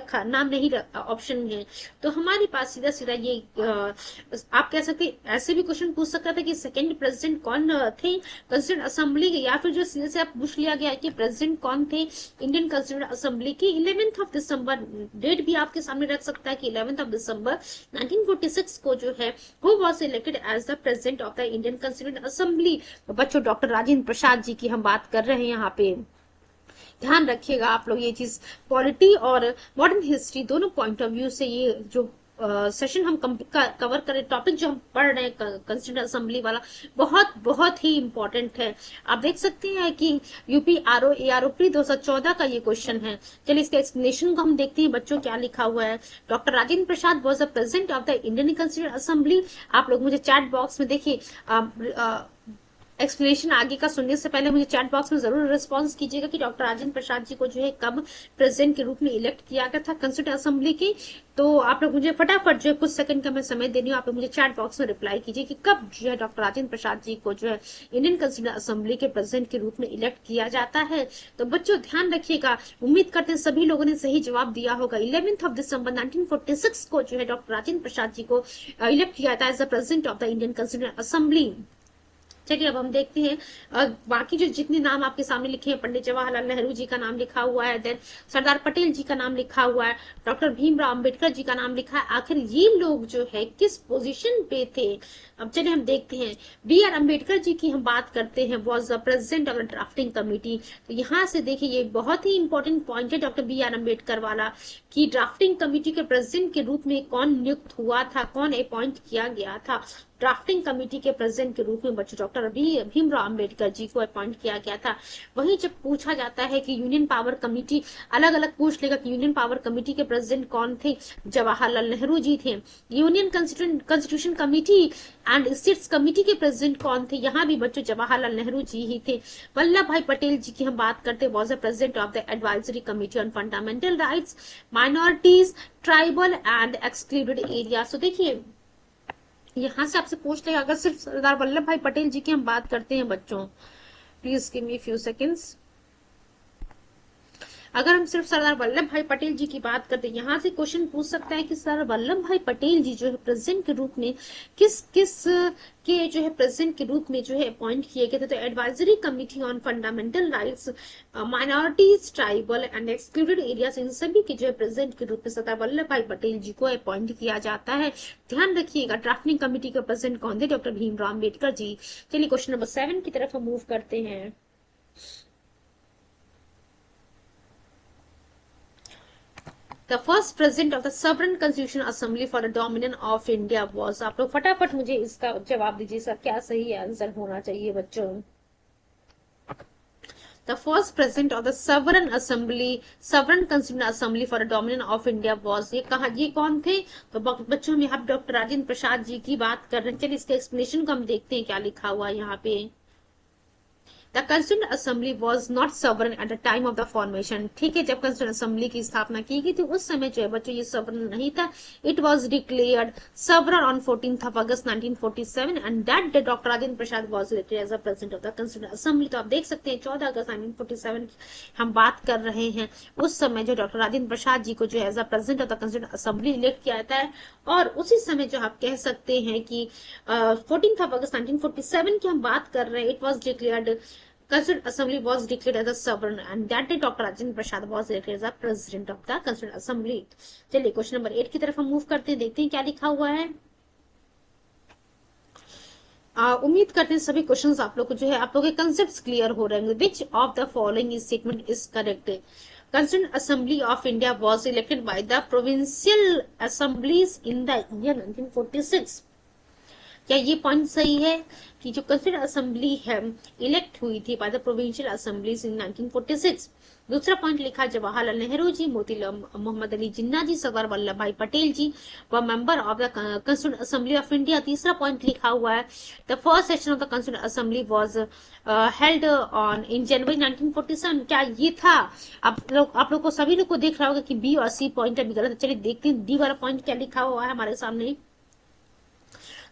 S1: ऑप्शन में है, तो हमारे पास सीधा सीधा ये आप कह सकते ऐसे भी क्वेश्चन पूछ सकता था कि सेकंड प्रेसिडेंट कौन थे कंस्टिट्यूंट असेंबली के, या फिर जो सीधे से आप पूछ लिया गया कि प्रेसिडेंट कौन थे इंडियन कंस्टिट्यूंट असेंबली के। 11th ऑफ दिसंबर डेट भी आपके सामने रख सकता है कि 11th ऑफ दिसंबर 1946 को जो है who was elected as the president of the Indian constituent assembly. तो बच्चों डॉक्टर राजेंद्र प्रसाद जी की हम बात कर रहे हैं यहाँ पे। ध्यान रखिएगा आप लोग ये चीज, पॉलिटी और मॉडर्न हिस्ट्री दोनों पॉइंट ऑफ व्यू से ये जो सेशन हम कवर करें, टॉपिक जो हम पढ़ रहे हैं कंस्टिट्यूंट असेंबली वाला, बहुत बहुत ही इंपॉर्टेंट है। आप देख सकते हैं कि यूपी आरओ 2014 का ये क्वेश्चन है। चलिए इसके एक्सप्लेनेशन को हम देखते हैं बच्चों क्या लिखा हुआ है। Doctor Rajendra Prasad was the president of the Indian constituent assembly. आप लोग मुझे चैट बॉक्स में देखिए एक्सप्लेनेशन आगे का सुनने से पहले मुझे चैट बॉक्स में जरूर रिस्पांस कीजिएगा कि डॉक्टर राजेंद्र प्रसाद जी को जो है कब प्रेसिडेंट के रूप में इलेक्ट किया गया था कंस्टिट्यूंट असेंबली के। तो आप लोग मुझे फटाफट जो है कुछ सेकंड का मैं समय दे रही हूँ, आप लोग मुझे चैट बॉक्स में रिप्लाई कीजिए कि कब जो है डॉक्टर राजेंद्र प्रसाद जी को जो है इंडियन कंस्टिट्यूंट असेंबली के प्रेसिडेंट के रूप में इलेक्ट किया जाता है। तो बच्चों ध्यान रखिएगा, उम्मीद करते हैं सभी लोगों ने सही जवाब दिया होगा। 11th ऑफ दिसंबर 1946 को जो है डॉक्टर राजेंद्र प्रसाद जी को इलेक्ट किया था as the president of the Indian constituent assembly. चलिए अब हम देखते हैं बाकी जो जितने नाम आपके सामने लिखे हैं, पंडित जवाहरलाल नेहरू जी का नाम लिखा हुआ है, देन सरदार पटेल जी का नाम लिखा हुआ है, डॉक्टर भीमराव अंबेडकर जी का नाम लिखा है। आखिर ये लोग जो है किस पोजीशन पे थे? अब चलिए हम देखते हैं। बी आर अम्बेडकर जी की हम बात करते हैं, was the president of the drafting committee. तो यहाँ से देखिए ये बहुत ही इंपॉर्टेंट पॉइंट है डॉक्टर बी आर अम्बेडकर वाला, कि ड्राफ्टिंग कमिटी के प्रेसिडेंट के रूप में कौन नियुक्त हुआ था, कौन अपॉइंट किया गया था। ड्राफ्टिंग कमेटी के प्रेसिडेंट के रूप में बच्चों डॉक्टर भीमराव अंबेडकर जी को अपॉइंट किया गया था। वहीं जब पूछा जाता है कि यूनियन पावर कमेटी, अलग अलग पूछ लेगा कि यूनियन पावर कमेटी के प्रेसिडेंट कौन थे, जवाहरलाल नेहरू जी थे। Union constitution committee and states committee के प्रेसिडेंट कौन थे, यहाँ भी बच्चों जवाहरलाल नेहरू जी ही थे। वल्लभ भाई पटेल जी की हम बात करते हैं, was the president of the advisory committee on fundamental rights, minorities, tribal and excluded area. So देखिए यहां से आपसे पूछ लेगा, अगर सिर्फ सरदार वल्लभ भाई पटेल जी की हम बात करते हैं बच्चों, please give me few seconds. अगर हम सिर्फ सरदार वल्लभ भाई पटेल जी की बात करते हैं, यहाँ से क्वेश्चन पूछ सकता है कि सरदार वल्लभ भाई पटेल जी जो है प्रेसिडेंट के रूप में किस किस के जो है प्रेसिडेंट के रूप में जो है अपॉइंट किए गए थे। तो advisory committee on fundamental rights, minorities, tribal and excluded areas, इन सभी के जो है प्रेसिडेंट के रूप में सरदार वल्लभ भाई पटेल जी को अपॉइंट किया जाता है। ध्यान रखिएगा ड्राफ्टिंग कमिटी के प्रेसिडेंट कौन थे, डॉक्टर भीमराव अम्बेडकर जी। चलिए क्वेश्चन नंबर 7 की तरफ हम मूव करते हैं। The first president of the Sovereign Constitutional Assembly for the Dominion of India was, आप लोग फटाफट मुझे इसका जवाब दीजिए सर, क्या सही आंसर होना चाहिए बच्चों। The first president of the Sovereign Constitutional Assembly for the Dominion of India was, ये कहा, ये कौन थे? तो बच्चों में आप डॉक्टर राजेंद्र प्रसाद जी की बात कर रहे हैं। चलिए इसके एक्सप्लेनेशन को हम देखते हैं क्या लिखा हुआ है यहाँ पे। The Constituent Assembly was not sovereign at the time of the formation। ठीक है, जब Constituent Assembly की स्थापना की गई थी उस समय जो है बच्चों ये sovereign नहीं था। It was declared sovereign on 14th of August 1947 and that day Dr. Rajendra Prasad was elected as the President of the Constituent Assembly। तो आप देख सकते हैं 14 अगस्त 1947 हम बात कर रहे हैं, उस समय जो डॉक्टर राजेंद्र प्रसाद जी को जो as a president of the constituent assembly elect किया जाता है। और उसी समय जो आप कह सकते हैं कि 14th of August 1947 की हम बात कर रहे हैं, it was declared Constituent Assembly was declared as a sovereign and that day Dr. Rajendra Prasad was elected as a president of the Constituent Assembly। चलिए क्वेश्चन नंबर 8 की तरफ हम मूव करते हैं, देखते हैं क्या लिखा हुआ है। उम्मीद करते हैं सभी क्वेश्चंस आप लोग को जो है आप लोग के कंसेप्ट्स क्लियर हो रहे होंगे। Which of the following statement is correct? Constituent Assembly of India was elected by the provincial assemblies in the year 1946। क्या ये पॉइंट सही है कि जो कंस्टिट्यूएंट असेंबली है इलेक्ट हुई थी बाय द प्रोविंशियल असेंबलीज इन 1946? दूसरा पॉइंट लिखा जवाहरलाल नेहरू जी, मोतीलाल मोहम्मद अली जिन्ना जी, सरदार वल्लभ भाई पटेल जी व member of the constituent assembly of India. तीसरा पॉइंट लिखा हुआ है the first session of the constituent assembly was held on in January 1947। क्या ये था? आप लोग को सभी लोग को देख रहा होगा कि बी और सी पॉइंट अभी गलत है। चलिए देखते हैं डी वाला पॉइंट क्या लिखा हुआ है हमारे सामने।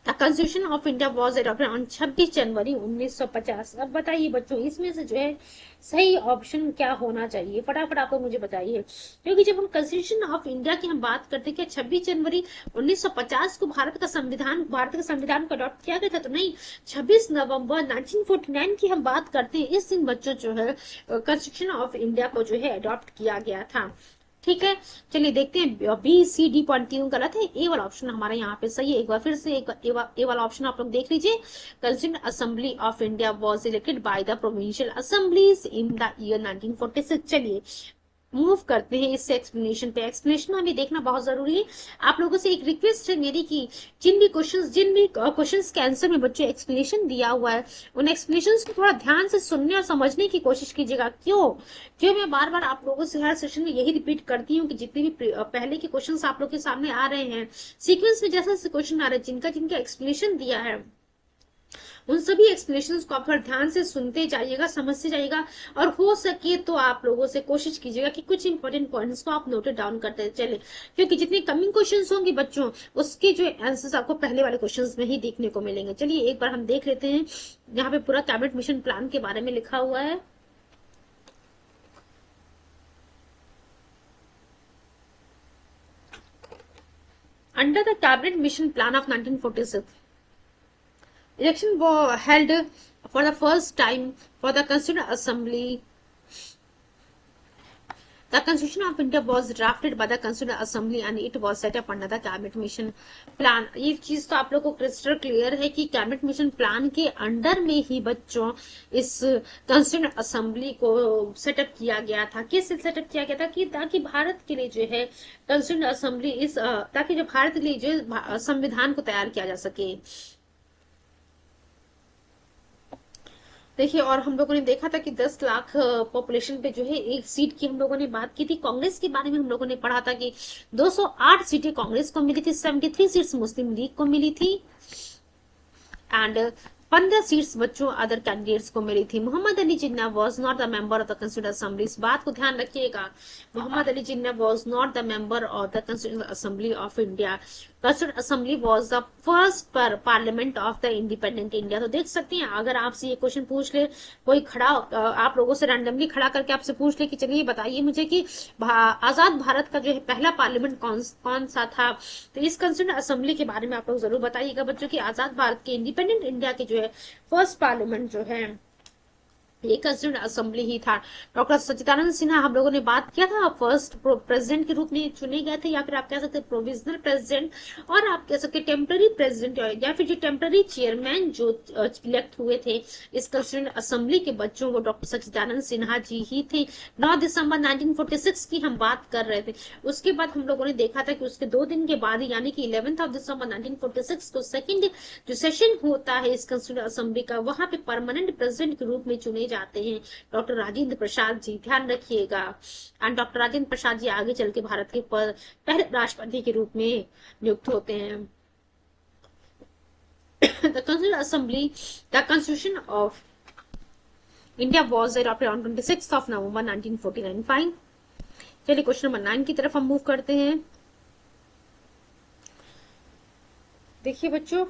S1: The constitution of India was adopted on 26 जनवरी 1950। अब बताइए बच्चों इसमें से जो है सही ऑप्शन क्या होना चाहिए, फटाफट आप लोग मुझे बताइए। क्योंकि जब हम कॉन्स्टिट्यूशन ऑफ इंडिया की हम बात करते हैं क्या 26 जनवरी 1950 को भारत का संविधान को अडॉप्ट किया गया था? तो नहीं, 26 नवंबर 1949 की हम बात करते हैं, इस दिन बच्चों जो है कॉन्स्टिट्यूशन ऑफ इंडिया को जो है अडॉप्ट किया गया था। ठीक है, चलिए देखते हैं बी सी डी पॉइंट तीनों गलत है, ए वाला ऑप्शन हमारा यहाँ पे सही है। एक बार फिर से ए वाला ऑप्शन आप लोग देख लीजिए। Constituent assembly of India was elected by the provincial assemblies in the year 1946। चलिए मूव करते हैं इस एक्सप्लेनेशन पे। एक्सप्लेनेशन हमें देखना बहुत जरूरी है। आप लोगों से एक रिक्वेस्ट है मेरी कि जिन भी क्वेश्चंस के आंसर में बच्चों एक्सप्लेनेशन दिया हुआ है उन एक्सप्लेनेशंस को थोड़ा ध्यान से सुनने और समझने की कोशिश कीजिएगा। क्यों मैं बार बार आप लोगों से हर सेशन में यही रिपीट करती हूँ कि जितने भी पहले के क्वेश्चन आप लोग के सामने आ रहे हैं सीक्वेंस में, जैसे जैसे क्वेश्चन आ रहे हैं जिनका एक्सप्लेनेशन दिया है उन सभी एक्सप्लेनेशंस को आप थोड़ा ध्यान से सुनते जाइएगा, समझते जाइएगा और हो सके तो आप लोगों से कोशिश कीजिएगा कि कुछ इंपॉर्टेंट पॉइंट्स को आप नोट डाउन करते चले, क्योंकि जितने कमिंग क्वेश्चंस होंगे बच्चों उसके जो आंसर्स आपको पहले वाले क्वेश्चंस में ही देखने को मिलेंगे। चलिए एक बार हम देख लेते हैं, यहाँ पे पूरा कैबिनेट मिशन प्लान के बारे में लिखा हुआ है। Under the Cabinet Mission Plan of 1946, Election was held for the first time for the Constituent Assembly. The Constitution of India was drafted by the Constituent Assembly and it was set up under the Cabinet Mission Plan. ये चीज तो आप लोग को क्रिस्टल क्लियर है कि कैबिनेट मिशन प्लान के अंडर में ही बच्चों इस कंस्टिट्यूएंट असेंबली को सेटअप किया गया था। किस सेटअप किया गया था कि ताकि भारत के लिए जो है कंस्टिट्यूएंट असेंबली इस ताकि जो भारत के लिए जो संविधान को तैयार किया जा सके। देखिए, और हम लोगों ने देखा था कि 10 लाख पॉपुलेशन पे जो है एक सीट की हम लोगों ने बात की थी। कांग्रेस के बारे में हम लोगों ने पढ़ा था कि 208 सीटें कांग्रेस को मिली थी, 73 सीट्स मुस्लिम लीग को मिली थी एंड 15 सीट्स बच्चों अदर कैंडिडेट्स को मिली थी। Mohammad Ali Jinnah was not the member of the constituent assembly. इस बात को ध्यान रखिएगा, Mohammad Ali Jinnah was not the member of the constituent assembly of India. Constituent assembly was the first parliament of the independent India. तो देख सकते हैं, अगर आपसे ये क्वेश्चन पूछ ले कोई खड़ा, आप लोगों से रैंडमली खड़ा करके आपसे पूछ ले कि चलिए बताइए मुझे कि आजाद भारत का जो है पहला पार्लियामेंट कौन सा था, तो इस कंस्टिट्यूएंट असेंबली के बारे में आप लोग जरूर बताइएगा बच्चों की आजाद भारत के इंडिपेंडेंट इंडिया के जो है फर्स्ट पार्लियामेंट जो है ये कंस्टिट्यूएंट असेंबली ही था। डॉक्टर सच्चिदानंद सिन्हा हम लोगों ने बात किया था, फर्स्ट प्रेसिडेंट के रूप में चुने गए थे, या फिर आप कह सकते हैं प्रोविजनल प्रेसिडेंट, और आप कह सकते हैं टेम्पररी प्रेसिडेंट या फिर जो टेम्पररी चेयरमैन जो इलेक्ट हुए थे इस कंस्टिट्यूएंट असेंबली के बच्चों वो डॉक्टर सच्चिदानंद सिन्हा जी ही थे। 9 दिसंबर 1946 की हम बात कर रहे थे। उसके बाद हम लोगों ने देखा था कि उसके 2 दिन के बाद यानी कि 11 दिसंबर 1946 को सेकेंड जो सेशन होता है इस कंस्टिट्यूएंट असेंबली का, वहां पे परमानेंट प्रेसिडेंट के रूप में चुने जाते हैं डॉक्टर राजेंद्र प्रसाद जी, ध्यान रखिएगा। एंड डॉक्टर राजेंद्र प्रसाद जी आगे चल के भारत के पहले राष्ट्रपति के रूप में नियुक्त होते हैं। The Constituent Assembly, the Constitution of India was adopted on 26th of November 1949. Fine. चलिए क्वेश्चन नंबर 9 की तरफ हम मूव करते हैं। देखिए बच्चों,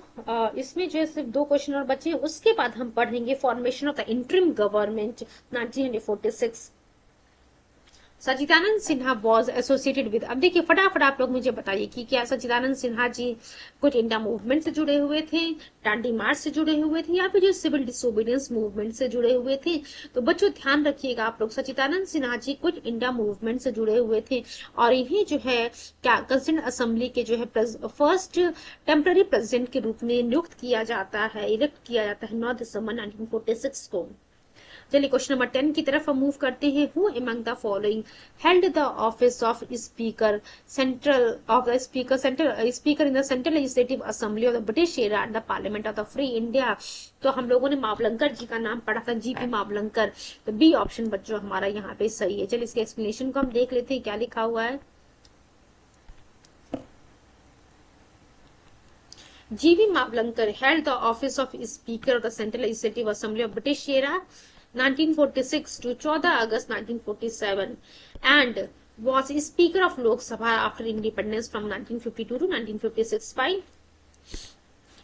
S1: इसमें जो है सिर्फ 2 क्वेश्चन और बचे हैं, उसके बाद हम पढ़ेंगे formation of the interim government 1946। Sachchidanand Sinha was associated with, अब देखिए फटाफट आप लोग मुझे बताइए कि क्या सच्चिदानंद सिन्हा जी कुछ इंडिया मूवमेंट से जुड़े हुए थे, दांडी मार्च से जुड़े हुए थे, या फिर जो सिविल डिसोबीडियंस मूवमेंट से जुड़े हुए थे। तो बच्चों ध्यान रखिएगा आप लोग, सच्चिदानंद सिन्हा जी कुछ इंडिया मूवमेंट से जुड़े हुए थे और इन्हें जो है क्या कंस्टिट्यूएंट असेंबली के जो है फर्स्ट टेम्पररी प्रेसिडेंट के रूप में नियुक्त किया जाता है, इलेक्ट किया जाता है 9 दिसंबर 1946 को। चलिए क्वेश्चन नंबर 10 की तरफ हम मूव करते हैं। Who among the following held the office of speaker speaker in the central legislative assembly of the British era and the parliament of the free India. तो हम लोगों ने मावलंकर जी का नाम पढ़ा था, जीपी मावलंकर। तो बी ऑप्शन बच्चों हमारा यहाँ पे सही है। चलिए इसके एक्सप्लेनेशन को हम देख लेते हैं क्या लिखा हुआ है। जीवी Mavalankar held the office of Speaker of the Central Legislative Assembly of British era 1946 to 14 August 1947 and was Speaker of Lok Sabha after independence from 1952 to 1956. Fine.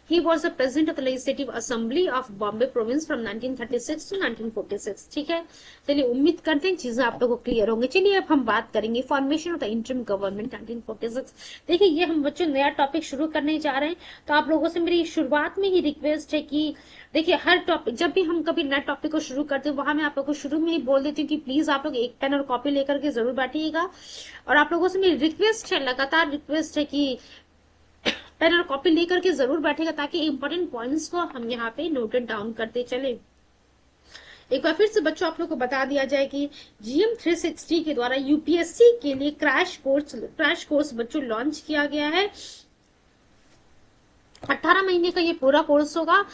S1: He was the president of the Legislative Assembly of Bombay Province from 1936 to 1946. ठीक है, चलिए उम्मीद करते हैं चीजें आप लोगों को क्लियर होंगी। चलिए अब हम बात करेंगे formation of the interim government 1946। देखिए ये हम बच्चों नया टॉपिक शुरू करने जा रहे हैं, तो आप लोगों से मेरी शुरुआत में ही रिक्वेस्ट है कि देखिए हर टॉपिक जब भी हम कभी नया टॉपिक को शुरू करते हैं वहां मैं आप लोगों को शुरू में ही बोल देती हूँ कि प्लीज आप लोग एक पेन और कॉपी लेकर के जरूर बैठिएगा। और आप लोगों से मेरी रिक्वेस्ट है, लगातार रिक्वेस्ट है कि पेन और कॉपी लेकर के जरूर बैठेगा ताकि इंपॉर्टेंट पॉइंट्स को हम यहाँ पे नोटेड डाउन करते चले। एक बार फिर से बच्चों आप लोग को बता दिया जाए कि GM 360 के द्वारा यूपीएससी के लिए क्रैश कोर्स बच्चों लॉन्च किया गया है। 18 महीने का ये पूरा कोर्स होगा।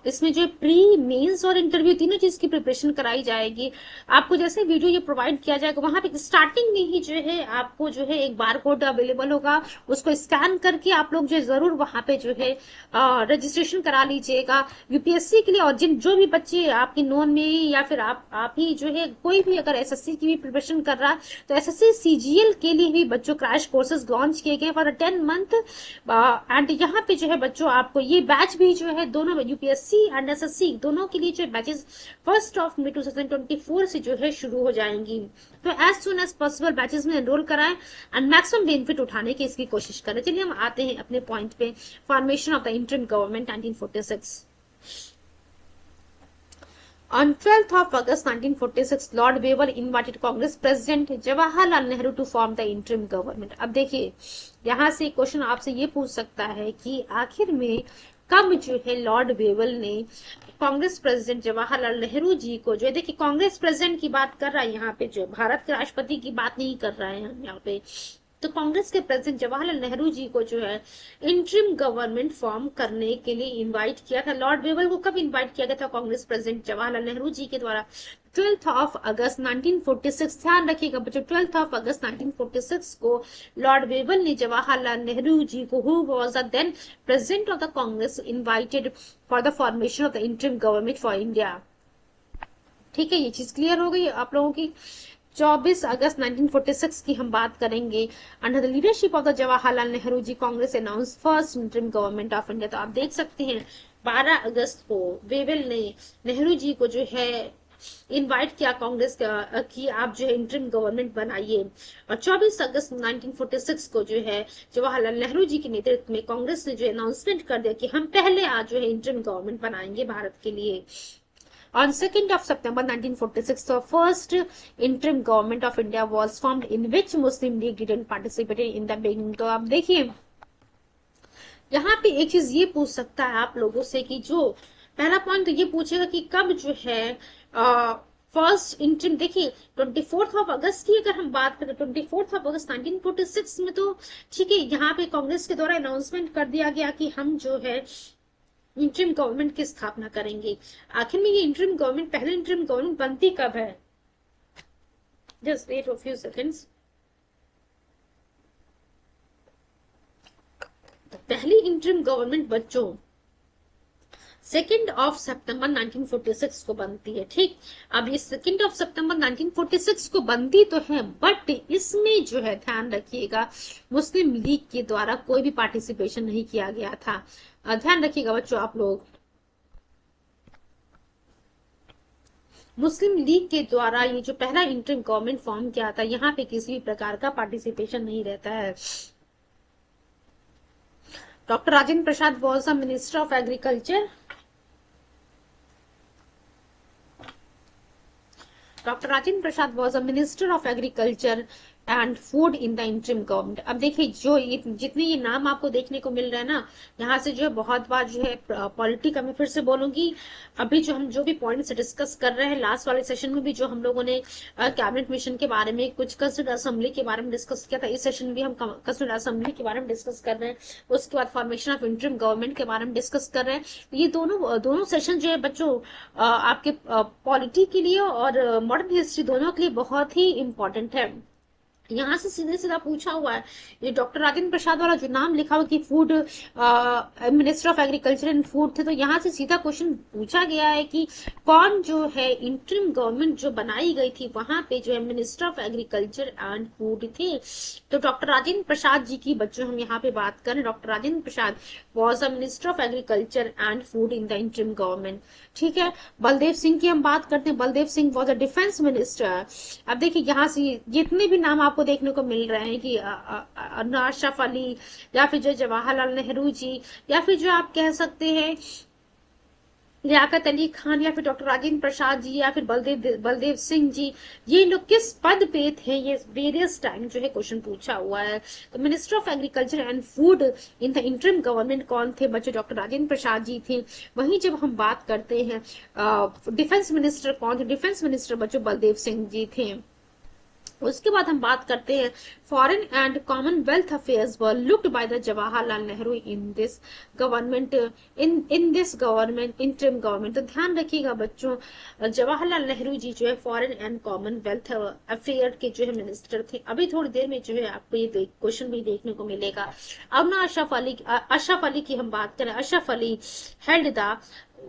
S1: इसमें जो प्री मेंस और इंटरव्यू तीनों चीज की प्रिपरेशन कराई जाएगी। आपको जैसे वीडियो ये प्रोवाइड किया जाएगा वहां पे स्टार्टिंग में ही जो है आपको जो है एक बार कोड अवेलेबल होगा, उसको स्कैन करके आप लोग जो जरूर वहां पे जो है रजिस्ट्रेशन करा लीजिएगा यूपीएससी के लिए। और जो भी बच्चे आपके नोन में या फिर आप ही जो है कोई भी अगर एसएससी की भी प्रिपरेशन कर रहा है तो एसएससी सीजीएल के लिए भी बच्चों क्रैश कोर्सेज लॉन्च किए गए फॉर 10 मंथ। एंड यहाँ पे जो है बच्चों आपको ये बैच भी जो है दोनों यूपीएससी एंड एसएससी दोनों के लिए जो बैचेस 1 May 2024 से जो है शुरू हो जाएंगी। तो as soon as possible batches में एनरोल कराएं एंड मैक्सिमम बेनिफिट उठाने की इसकी कोशिश करें। चलिए हम आते हैं अपने पॉइंट पे, formation of the interim government 1946। On 12th of August 1946, Lord Weber invited Congress President Jawaharlal Nehru to form the interim government. अब देखिए यहाँ से क्वेश्चन आपसे ये पूछ सकता है कि आखिर में कब जो है लॉर्ड वेवल ने कांग्रेस प्रेसिडेंट जवाहरलाल नेहरू जी को जो है, देखिए कांग्रेस प्रेसिडेंट की बात कर रहा है यहाँ पे, जो भारत के राष्ट्रपति की बात नहीं कर रहे हैं हम यहाँ पे, तो कांग्रेस के प्रेसिडेंट जवाहरलाल नेहरू जी को जो है इंटरिम गवर्नमेंट फॉर्म करने के लिए इनवाइट किया था। लॉर्ड वेवल को कब इनवाइट किया गया था कांग्रेस प्रेसिडेंट जवाहरलाल नेहरू जी के द्वारा? 12th of August 1946। ध्यान रखिएगा बच्चों, 12th of August 1946 को लॉर्ड वेवल ने जवाहरलाल नेहरू जी को, who was the then president of the Congress, invited for the formation of the interim government for India. ठीक है, ये चीज क्लियर हो गई आप लोगों की। 24 अगस्त 1946 की हम बात करेंगे। Under the leadership of the Jawaharlal Nehru ji, Congress announce first interim government of India. तो आप देख सकते हैं 12 अगस्त को वेवल ने नेहरू जी को जो है इनवाइट किया कांग्रेस की आप जो है इंटरिम गवर्नमेंट बनाइए, और 24 अगस्त 1946 को जो है जवाहरलाल नेहरू जी के नेतृत्व में कांग्रेस ने जो अनाउंसमेंट कर दिया कि हम पहले आज जो है इंटरिम गवर्नमेंट बनाएंगे भारत के लिए। On 2nd of September 1946, the first interim government of India was formed, in which Muslim League didn't participate in the beginning। तो आप देखिए यहाँ पे एक चीज ये पूछ सकता है आप लोगों से कि जो पहला पॉइंट तो ये पूछेगा कि कब जो है फर्स्ट इंटरिम, देखिए 24th of अगस्त की अगर हम बात करें, 24th of अगस्त 1946 में तो ठीक है, यहाँ पे कांग्रेस के द्वारा अनाउंसमेंट कर दिया गया कि हम जो है इंटरिम गवर्नमेंट की स्थापना करेंगे। आखिर में ये इंटरिम गवर्नमेंट, पहले इंटरिम गवर्नमेंट बनती कब है? Just wait a few seconds. पहली इंटरिम गवर्नमेंट बच्चों 2nd of September 1946 को बनती है। ठीक, अब ये 2nd of September 1946 को बनती तो है, बट इसमें जो है ध्यान रखिएगा मुस्लिम लीग के द्वारा कोई भी पार्टिसिपेशन नहीं किया गया था। ध्यान रखिएगा बच्चों आप लोग, मुस्लिम लीग के द्वारा ये जो पहला इंटरिम गवर्नमेंट फॉर्म किया था, यहाँ पे किसी भी प्रकार का पार्टिसिपेशन नहीं रहता है। Doctor Rajendra Prasad was a minister of agriculture. Doctor Rajendra Prasad was a minister of agriculture and food in the interim government. अब देखिए जो जितने ये नाम आपको देखने को मिल रहा है ना, यहाँ से जो है बहुत बार जो है पॉलिटी का, मैं फिर से बोलूंगी, अभी जो हम जो भी पॉइंट्स डिस्कस कर रहे हैं, लास्ट वाले सेशन में भी जो हम लोगों ने कैबिनेट मिशन के बारे में, कुछ कंस्टिट्यूएंट असेंबली के बारे में डिस्कस किया था, इस सेशन में भी हम कंस्टिट्यूएंट असेंबली के बारे में डिस्कस कर रहे हैं, उसके बाद फॉर्मेशन ऑफ इंटरिम गवर्नमेंट के बारे में डिस्कस कर रहे हैं। ये दोनों सेशन जो है बच्चों आपके पॉलिटी के लिए और मॉडर्न हिस्ट्री दोनों के लिए बहुत ही इंपॉर्टेंट है। यहाँ से सीधे सीधा पूछा हुआ है, ये डॉक्टर राजेंद्र प्रसाद वाला जो नाम लिखा हुआ कि food minister of agriculture and food थे, तो यहाँ से सीधा क्वेश्चन पूछा गया है कि कौन जो है इंटरिम गवर्नमेंट जो बनाई गई थी वहां पे जो है minister of agriculture and food थे। तो डॉक्टर राजेंद्र प्रसाद जी की बच्चों हम यहाँ पे बात करें, doctor Rajendra Prasad was a minister of agriculture and food in the interim government. ठीक है, बलदेव सिंह की हम बात करते हैं, Baldev Singh was a defence minister. अब देखिए यहाँ से जितने भी नाम आपको देखने को मिल रहे हैं कि अशरफ अली, या फिर जो जवाहरलाल नेहरू जी, या फिर जो आप कह सकते हैं लियाकत अली खान, या फिर डॉक्टर राजेंद्र प्रसाद जी, या फिर बलदेव सिंह जी, ये लोग किस पद पे थे, ये वेरियस टाइम जो है क्वेश्चन पूछा हुआ है। तो minister of agriculture and food in the interim government कौन थे बच्चों? डॉक्टर राजेंद्र प्रसाद जी थे। वहीं जब हम बात करते हैं डिफेंस मिनिस्टर कौन थे? डिफेंस मिनिस्टर बच्चों बलदेव सिंह जी थे। उसके बाद हम बात करते हैं foreign and Commonwealth affairs were looked by the Jawaharlal Nehru in this government, in this government interim government. तो ध्यान रखिएगा बच्चों, जवाहरलाल नेहरू जी जो है फॉरेन एंड कॉमनवेल्थ अफेयर के जो है मिनिस्टर थे। अभी थोड़ी देर में जो है आपको ये क्वेश्चन भी देखने को मिलेगा। अब ना अशरफ अली की हम बात करें, Ashraf Ali held the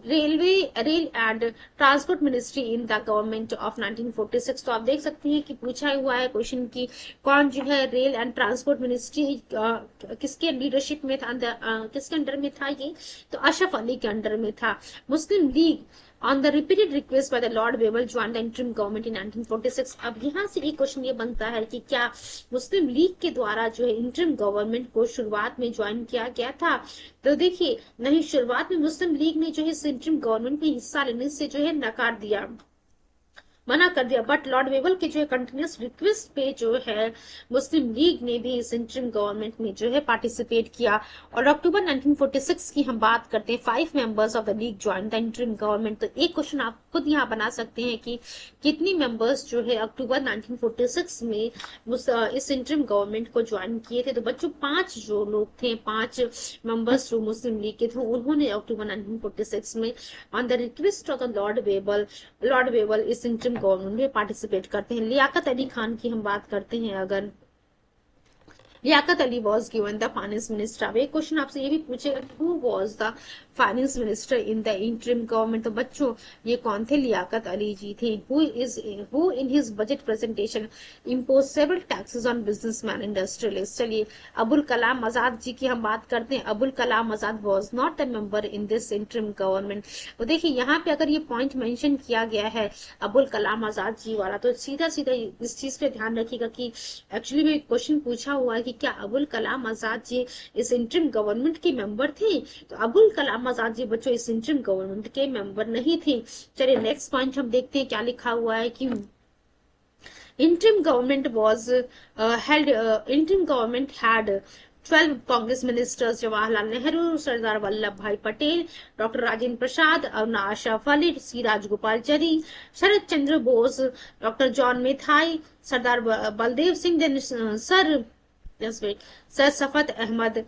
S1: rail and transport ministry in the government of 1946। तो आप देख सकते हैं कि पूछा हुआ है क्वेश्चन की कौन जो है रेल एंड ट्रांसपोर्ट मिनिस्ट्री किसके लीडरशिप में था, किसके अंडर में था ये? तो अशरफ अली के अंडर में था। Muslim League on the repeated request by the Lord Wavell join the interim government in 1946। अब यहाँ से एक क्वेश्चन ये बनता है कि क्या मुस्लिम लीग के द्वारा जो है इंटरिम गवर्नमेंट को शुरुआत में ज्वाइन किया गया था? तो देखिए नहीं, शुरुआत में मुस्लिम लीग ने जो है इस इंटरिम गवर्नमेंट में हिस्सा लेने से जो है नकार दिया, मना कर दिया। बट लॉर्ड वेबल के जो है कंटिन्यूस रिक्वेस्ट पे जो है मुस्लिम लीग ने भी इस इंटरिम गवर्नमेंट में जो है पार्टिसिपेट किया। और अक्टूबर 1946 की हम बात करते हैं, 5 members of the league join the interim government. तो एक क्वेश्चन आप खुद यहाँ बना सकते हैं कि कितनी मेंबर्स जो है अक्टूबर 1946 में इस इंटरिम गवर्नमेंट को ज्वाइन किए थे? तो बच्चों 5 जो लोग थे, 5 मेंबर्स जो मुस्लिम लीग के थे, उन्होंने अक्टूबर 1946 में on the request of the Lord Wavell इस इंटरिम गवर्नमेंट में पार्टिसिपेट करते हैं। लियाकत अली खान की हम बात करते हैं, अगर Liaquat Ali was given the finance minister. अब एक क्वेश्चन आपसे ये भी पूछेगा who was the finance minister in the interim government? तो बच्चों ये कौन थे? लियाकत अली जी थे। Who in his budget presentation impose several taxes on businessman industrialist. चलिए अबुल कलाम आजाद जी की हम बात करते हैं। Abul Kalam Azad was not a member in this interim government. तो देखिए यहाँ पे अगर ये पॉइंट मेंशन किया गया है अबुल कलाम आजाद जी वाला, तो सीधा सीधा इस चीज पे ध्यान रखिएगा कि एक्चुअली में क्वेश्चन पूछा हुआ है कि क्या अबुल कलाम आजाद जी इस इंटरिम गवर्नमेंट के मेंबर थे? तो अबुल कलाम आजाद जी बच्चों इस इंटरिम गवर्नमेंट के मेंबर नहीं थे। चलिए नेक्स्ट पॉइंट हम देखते हैं क्या लिखा हुआ है कि interim government was interim government had 12 Congress ministers, Jawaharlal Nehru, Sardar Vallabh Bhai Patel, doctor Rajendra Prasad, Aruna Asaf Ali, C Rajagopalachari, Sarat Chandra Bose, doctor John Matthai, Sardar Baldev Singh, sir सफत Ahmad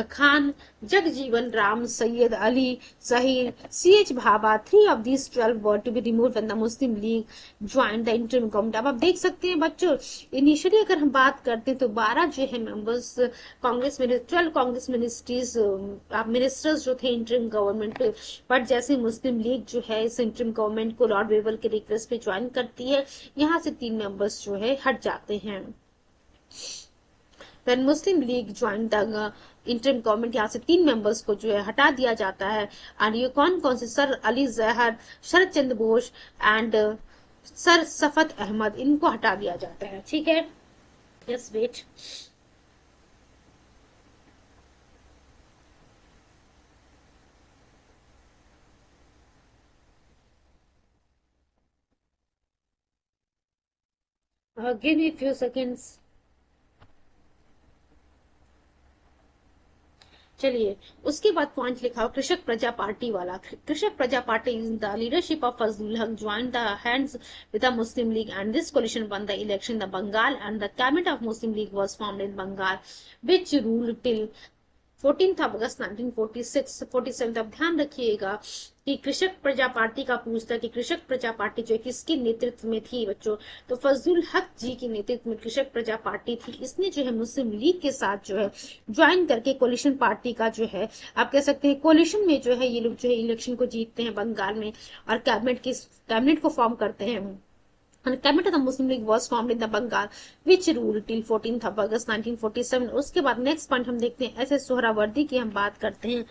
S1: Khan, Jagjivan Ram, Syed Ali, Zaheer, CH Bhabha. 3 of these 12 were to be removed when the Muslim League joined the interim government। अब आप देख सकते हैं बच्चों, इनिशियली अगर हम बात करते हैं तो 12 जो है मेंबर्स कांग्रेस में, 12 कांग्रेस मिनिस्टर्स जो थे इंटरिम गवर्नमेंट पे, बट जैसे मुस्लिम लीग जो है इस इंटरिम गवर्नमेंट को लॉर्ड वेबल के रिक्वेस्ट पे ज्वाइन करती है, यहाँ से 3 मेंबर्स जो है हट जाते हैं। When Muslim League joined the interim government, यहाँ से 3 मेंबर्स को जो है हटा दिया जाता है। एंड ये कौन कौन से? Sir Ali Zaheer, Sarat Chandra Bose and sir सफत Ahmad, इनको हटा दिया जाता है। ठीक है, yes wait. Give me few seconds. चलिए उसके बाद पॉइंट लिखा हो कृषक प्रजा पार्टी वाला। Krishak Praja party in the leadership of Fazlul Haq join the hands with the Muslim League and this coalition won the election the Bengal and the cabinet of Muslim League was formed in Bengal which rule till 14 अगस्त 1947। अब ध्यान रखिएगा कि कृषक प्रजा पार्टी का पूछता है कि कृषक प्रजा पार्टी जो है किसके नेतृत्व में थी बच्चों? तो फजलुल हक जी के नेतृत्व में कृषक प्रजा पार्टी थी। इसने जो है मुस्लिम लीग के साथ जो है ज्वाइन करके कोलिशन पार्टी का जो है आप कह सकते हैं कोलिशन में जो है ये लोग जो है इलेक्शन को जीतते हैं बंगाल में और कैबिनेट को फॉर्म करते हैं। And cabinet of the Muslim League was formed in the Bengal, which ruled till 14th of August 1947। उसके बाद नेक्स्ट पॉइंट हम देखते हैं एस सोहरावर्दी की हम बात करते हैं।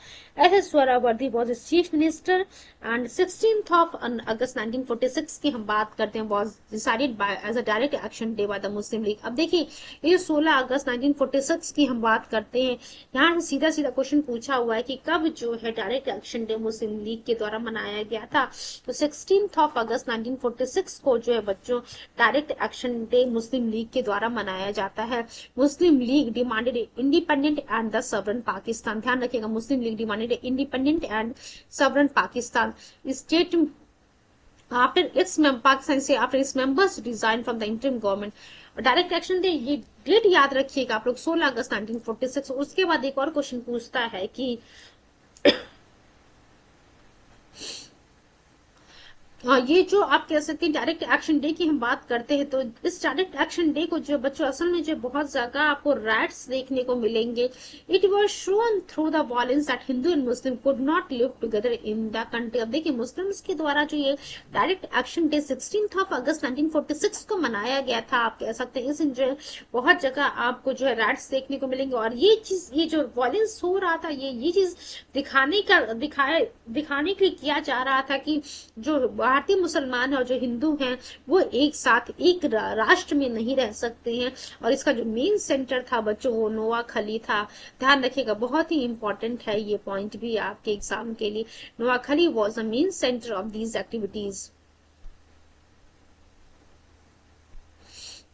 S1: S Suhrawardy was chief minister and 16th of August 1946 की हम बात करते हैं was decided by as a direct action day by the Muslim League. अब देखिए ये 16 अगस्त 1946 की हम बात करते हैं, यहाँ से सीधा सीधा क्वेश्चन पूछा हुआ है कि कब जो है direct action day Muslim League के द्वारा मनाया गया था? तो 16th of अगस्त 1946 को जो है जो direct action day Muslim League के द्वारा मनाया जाता है। Muslim League demanded independent and the sovereign Pakistan. ध्यान रखिएगा, Muslim League demanded independent and sovereign Pakistan state after its members resign from the interim government. Direct action day ये डेट याद रखिएगा आप लोग 16 अगस्त 1946। उसके बाद एक और क्वेश्चन पूछता है कि ये जो आप कह सकते हैं डायरेक्ट एक्शन डे की हम बात करते हैं, तो इस डायरेक्ट एक्शन डे को जो बच्चों असल में जो बहुत जगह आपको राइट्स देखने को मिलेंगे। It was shown through the violence that Hindu and Muslim could not live together in the country. अब देखिए मुस्लिम्स के द्वारा जो ये डायरेक्ट एक्शन डे 16 अगस्त 1946 को मनाया गया था, आप कह सकते हैं इस दिन जो बहुत जगह आपको जो है राइट्स देखने को मिलेंगे। और ये चीज, ये जो वॉयलेंस हो रहा था, ये चीज दिखाने के लिए किया जा रहा था कि जो भारतीय मुसलमान है और जो हिंदू हैं वो एक साथ एक राष्ट्र में नहीं रह सकते हैं। और इसका जो मेन सेंटर था बच्चों वो नोआखली था। ध्यान रखिएगा, बहुत ही इंपॉर्टेंट है ये पॉइंट भी आपके एग्जाम के लिए। Noakhali was the main centre of these activities.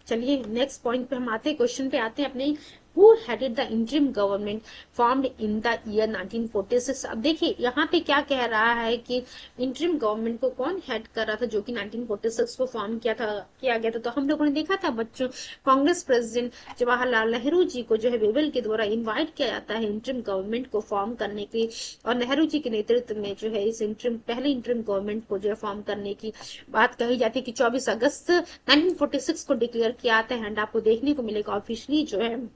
S1: चलिए नेक्स्ट पॉइंट पे हम आते हैं, क्वेश्चन पे आते हैं अपने। Who headed the interim government formed in the year 1946? अब देखिए यहाँ पे क्या कह रहा है कि इंटरिम गवर्नमेंट को कौन हेड कर रहा था, जो कि 1946 को फॉर्म किया गया था। तो हम लोगों ने देखा था बच्चों, कांग्रेस प्रेसिडेंट जवाहरलाल नेहरू जी को जो है वेबल के द्वारा इनवाइट किया जाता है इंटरिम गवर्नमेंट को फॉर्म करने के लिए। और नेहरू जी के नेतृत्व में जो है इस पहले इंटरिम गवर्नमेंट को जो है फॉर्म करने की बात कही जाती है कि 24 अगस्त 1946 को डिक्लेयर किया आता है। एंड आपको देखने को मिलेगा ऑफिशियली जो है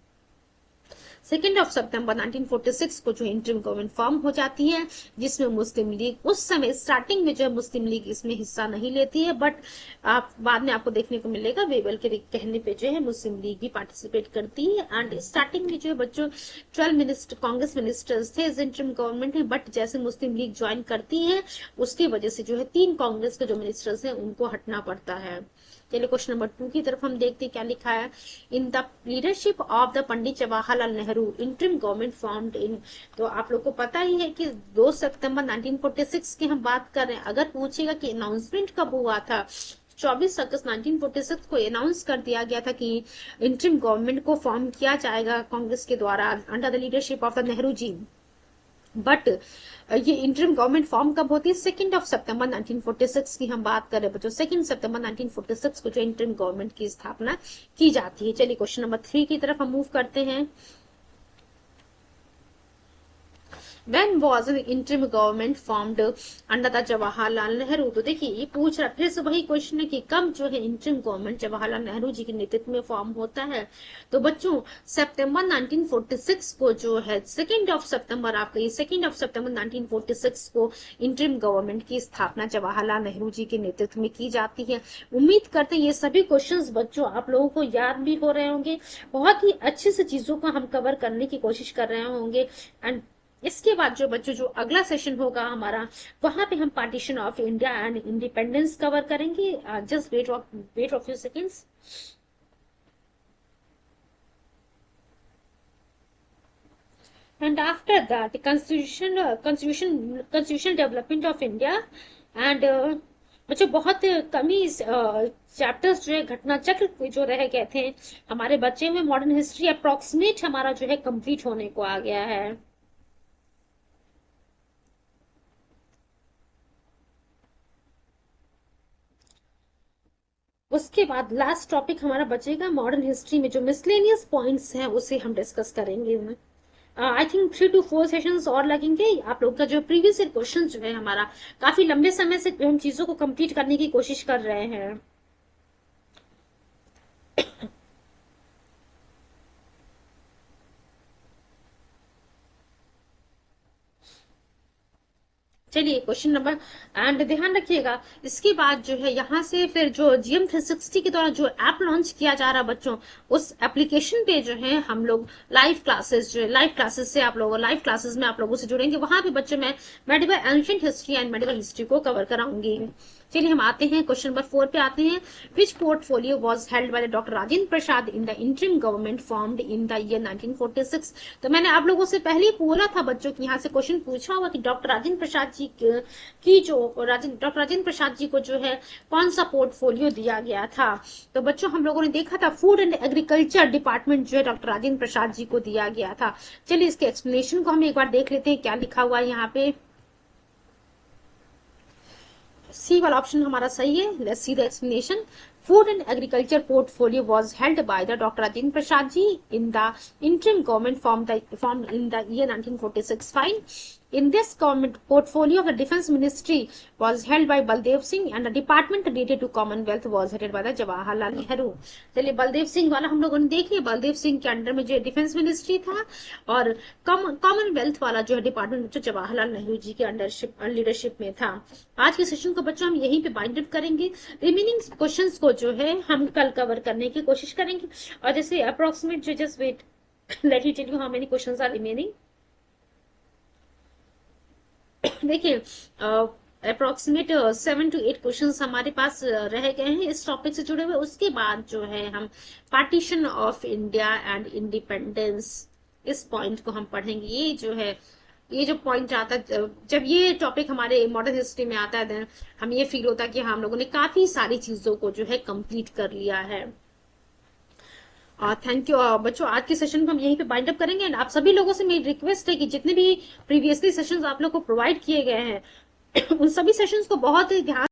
S1: 2 सितंबर 1946 को जो इंटरिम गवर्नमेंट फॉर्म हो जाती है, जिसमें मुस्लिम लीग उस समय स्टार्टिंग में जो है मुस्लिम लीग इसमें हिस्सा नहीं लेती है, बट आप बाद में आपको देखने को मिलेगा वेबल के कहने पे जो है मुस्लिम लीग भी पार्टिसिपेट करती है। एंड स्टार्टिंग में जो है बच्चों 12 कांग्रेस मिनिस्टर्स थे इस इंटरिम गवर्नमेंट में, बट जैसे मुस्लिम लीग ज्वाइन करती है उसकी वजह से जो है 3 कांग्रेस के जो मिनिस्टर्स हैं उनको हटना पड़ता है। चलिए क्वेश्चन नंबर 2 की तरफ हम देखते हैं क्या लिखा है। इन the leadership of the Pandit Jawaharlal Nehru interim government formed इन। तो आप लोग को पता ही है कि 2 सितंबर 1946 की हम बात कर रहे हैं। अगर पूछेगा कि अनाउंसमेंट कब हुआ था, 24 अगस्त 1946 को अनाउंस कर दिया गया था कि इंटरिम गवर्नमेंट को फॉर्म किया जाएगा कांग्रेस के द्वारा under the leadership of the Nehru ji. But ये इंटरिम गवर्नमेंट फॉर्म कब होती है, 2 सितंबर 1946 की हम बात कर रहे हैं बच्चों। 2 सितंबर 1946 को जो इंटरिम गवर्नमेंट की स्थापना की जाती है। चलिए क्वेश्चन नंबर 3 की तरफ हम मूव करते हैं। When was the interim government formed under the Jawaharlal Nehru? तो देखिए ये पूछ रहा, फिर से वही क्वेश्चन है कि कब जो है इंटरिम गवर्नमेंट जवाहरलाल नेहरू जी के नेतृत्व में फॉर्म होता है। तो बच्चों सितंबर 1946 को जो है 2 सितंबर आपका ये 2 सितंबर 1946 को इंटरिम गवर्नमेंट की स्थापना जवाहरलाल नेहरू जी के नेतृत्व में की जाती है। उम्मीद करते हैं ये सभी क्वेश्चंस बच्चों आप लोगों को याद भी हो रहे होंगे, बहुत ही अच्छे से चीजों को हम कवर करने की कोशिश कर रहे होंगे। एंड इसके बाद जो बच्चों जो अगला सेशन होगा हमारा, वहां पे हम partition of India and independence cover करेंगे। Just wait of few seconds. And after that constitution development of India. And बच्चों बहुत कम ही चैप्टर्स जो है घटना चक्र जो रह गए थे हमारे बच्चे में, मॉडर्न हिस्ट्री अप्रोक्सीमेट हमारा जो है कंप्लीट होने को आ गया है। उसके बाद लास्ट टॉपिक हमारा बचेगा मॉडर्न हिस्ट्री में जो मिसलेनियस पॉइंट्स हैं उसे हम डिस्कस करेंगे। आई थिंक 3 to 4 सेशंस और लगेंगे। आप लोग का जो प्रीवियस ईयर क्वेश्चन जो है हमारा काफी लंबे समय से हम चीजों को कंप्लीट करने की कोशिश कर रहे हैं। चलिए क्वेश्चन नंबर, एंड ध्यान रखिएगा इसके बाद जो है यहाँ से फिर जो GM 360 के द्वारा जो ऐप लॉन्च किया जा रहा है बच्चों, उस एप्लीकेशन पे जो है हम लोग लाइव क्लासेस से आप लोगों लाइव क्लासेस में आप लोगों से जुड़ेंगे। वहां पे बच्चों मैं medieval ancient history and medieval history को कवर कराऊंगी। चलिए हम आते हैं क्वेश्चन नंबर 4 पे आते हैं। Which portfolio was held by doctor Rajendra Prasad in the interim government formed in the year 1946? तो मैंने आप लोगों से पहले ही बोला था बच्चों कि यहाँ से क्वेश्चन पूछा हुआ कि डॉक्टर राजेंद्र प्रसाद जी डॉक्टर राजेंद्र प्रसाद जी को जो है कौन सा पोर्टफोलियो दिया गया था। तो बच्चों हम लोगों ने देखा था फूड एंड एग्रीकल्चर डिपार्टमेंट जो है डॉक्टर राजेंद्र प्रसाद जी को दिया गया था। चलिए इसके एक्सप्लेनेशन को हम एक बार देख लेते हैं क्या लिखा हुआ है यहाँ पे। सी वाला ऑप्शन हमारा सही है। Let's see the explanation. Food and Agriculture portfolio was held by the Dr. Rajendra Prasad ji in the interim government formed in the year 1946. Fine. In this government portfolio, the Defense Ministry was held by Baldev Singh and the department related to Commonwealth was headed by the Jawaharlal Nehru. चलिए बलदेव सिंह वाला हम लोगों ने देख लिया, बलदेव सिंह के अंडर में जो डिफेंस मिनिस्ट्री था और कॉमनवेल्थ वाला जो है डिपार्टमेंट जो जवाहरलाल नेहरू जी के अंडरशिप लीडरशिप में था। आज के सेशन को बच्चों हम यहीं पे बाइंड अप करेंगे। रिमेनिंग क्वेश्चंस को जो है हम कल कवर करने की कोशिश करेंगे। और जैसे अप्रोक्सीमेट जो just wait let me tell you how many questions are remaining. देखिए अप्रोक्सीमेट 7 to 8 क्वेश्चन हमारे पास रह गए हैं इस टॉपिक से जुड़े हुए। उसके बाद जो है हम partition of India and independence इस पॉइंट को हम पढ़ेंगे। ये जो है ये जो पॉइंट आता है, जब ये टॉपिक हमारे मॉडर्न हिस्ट्री में आता है देन हम ये फील होता है कि हम लोगों ने काफी सारी चीजों को जो है कंप्लीट कर लिया है। थैंक यू बच्चों, आज के सेशन को हम यहीं पे बाइंड अप करेंगे। एंड आप सभी लोगों से मेरी रिक्वेस्ट है कि जितने भी प्रीवियसली सेशंस आप लोग को प्रोवाइड किए गए हैं उन सभी सेशंस को बहुत ही ध्यान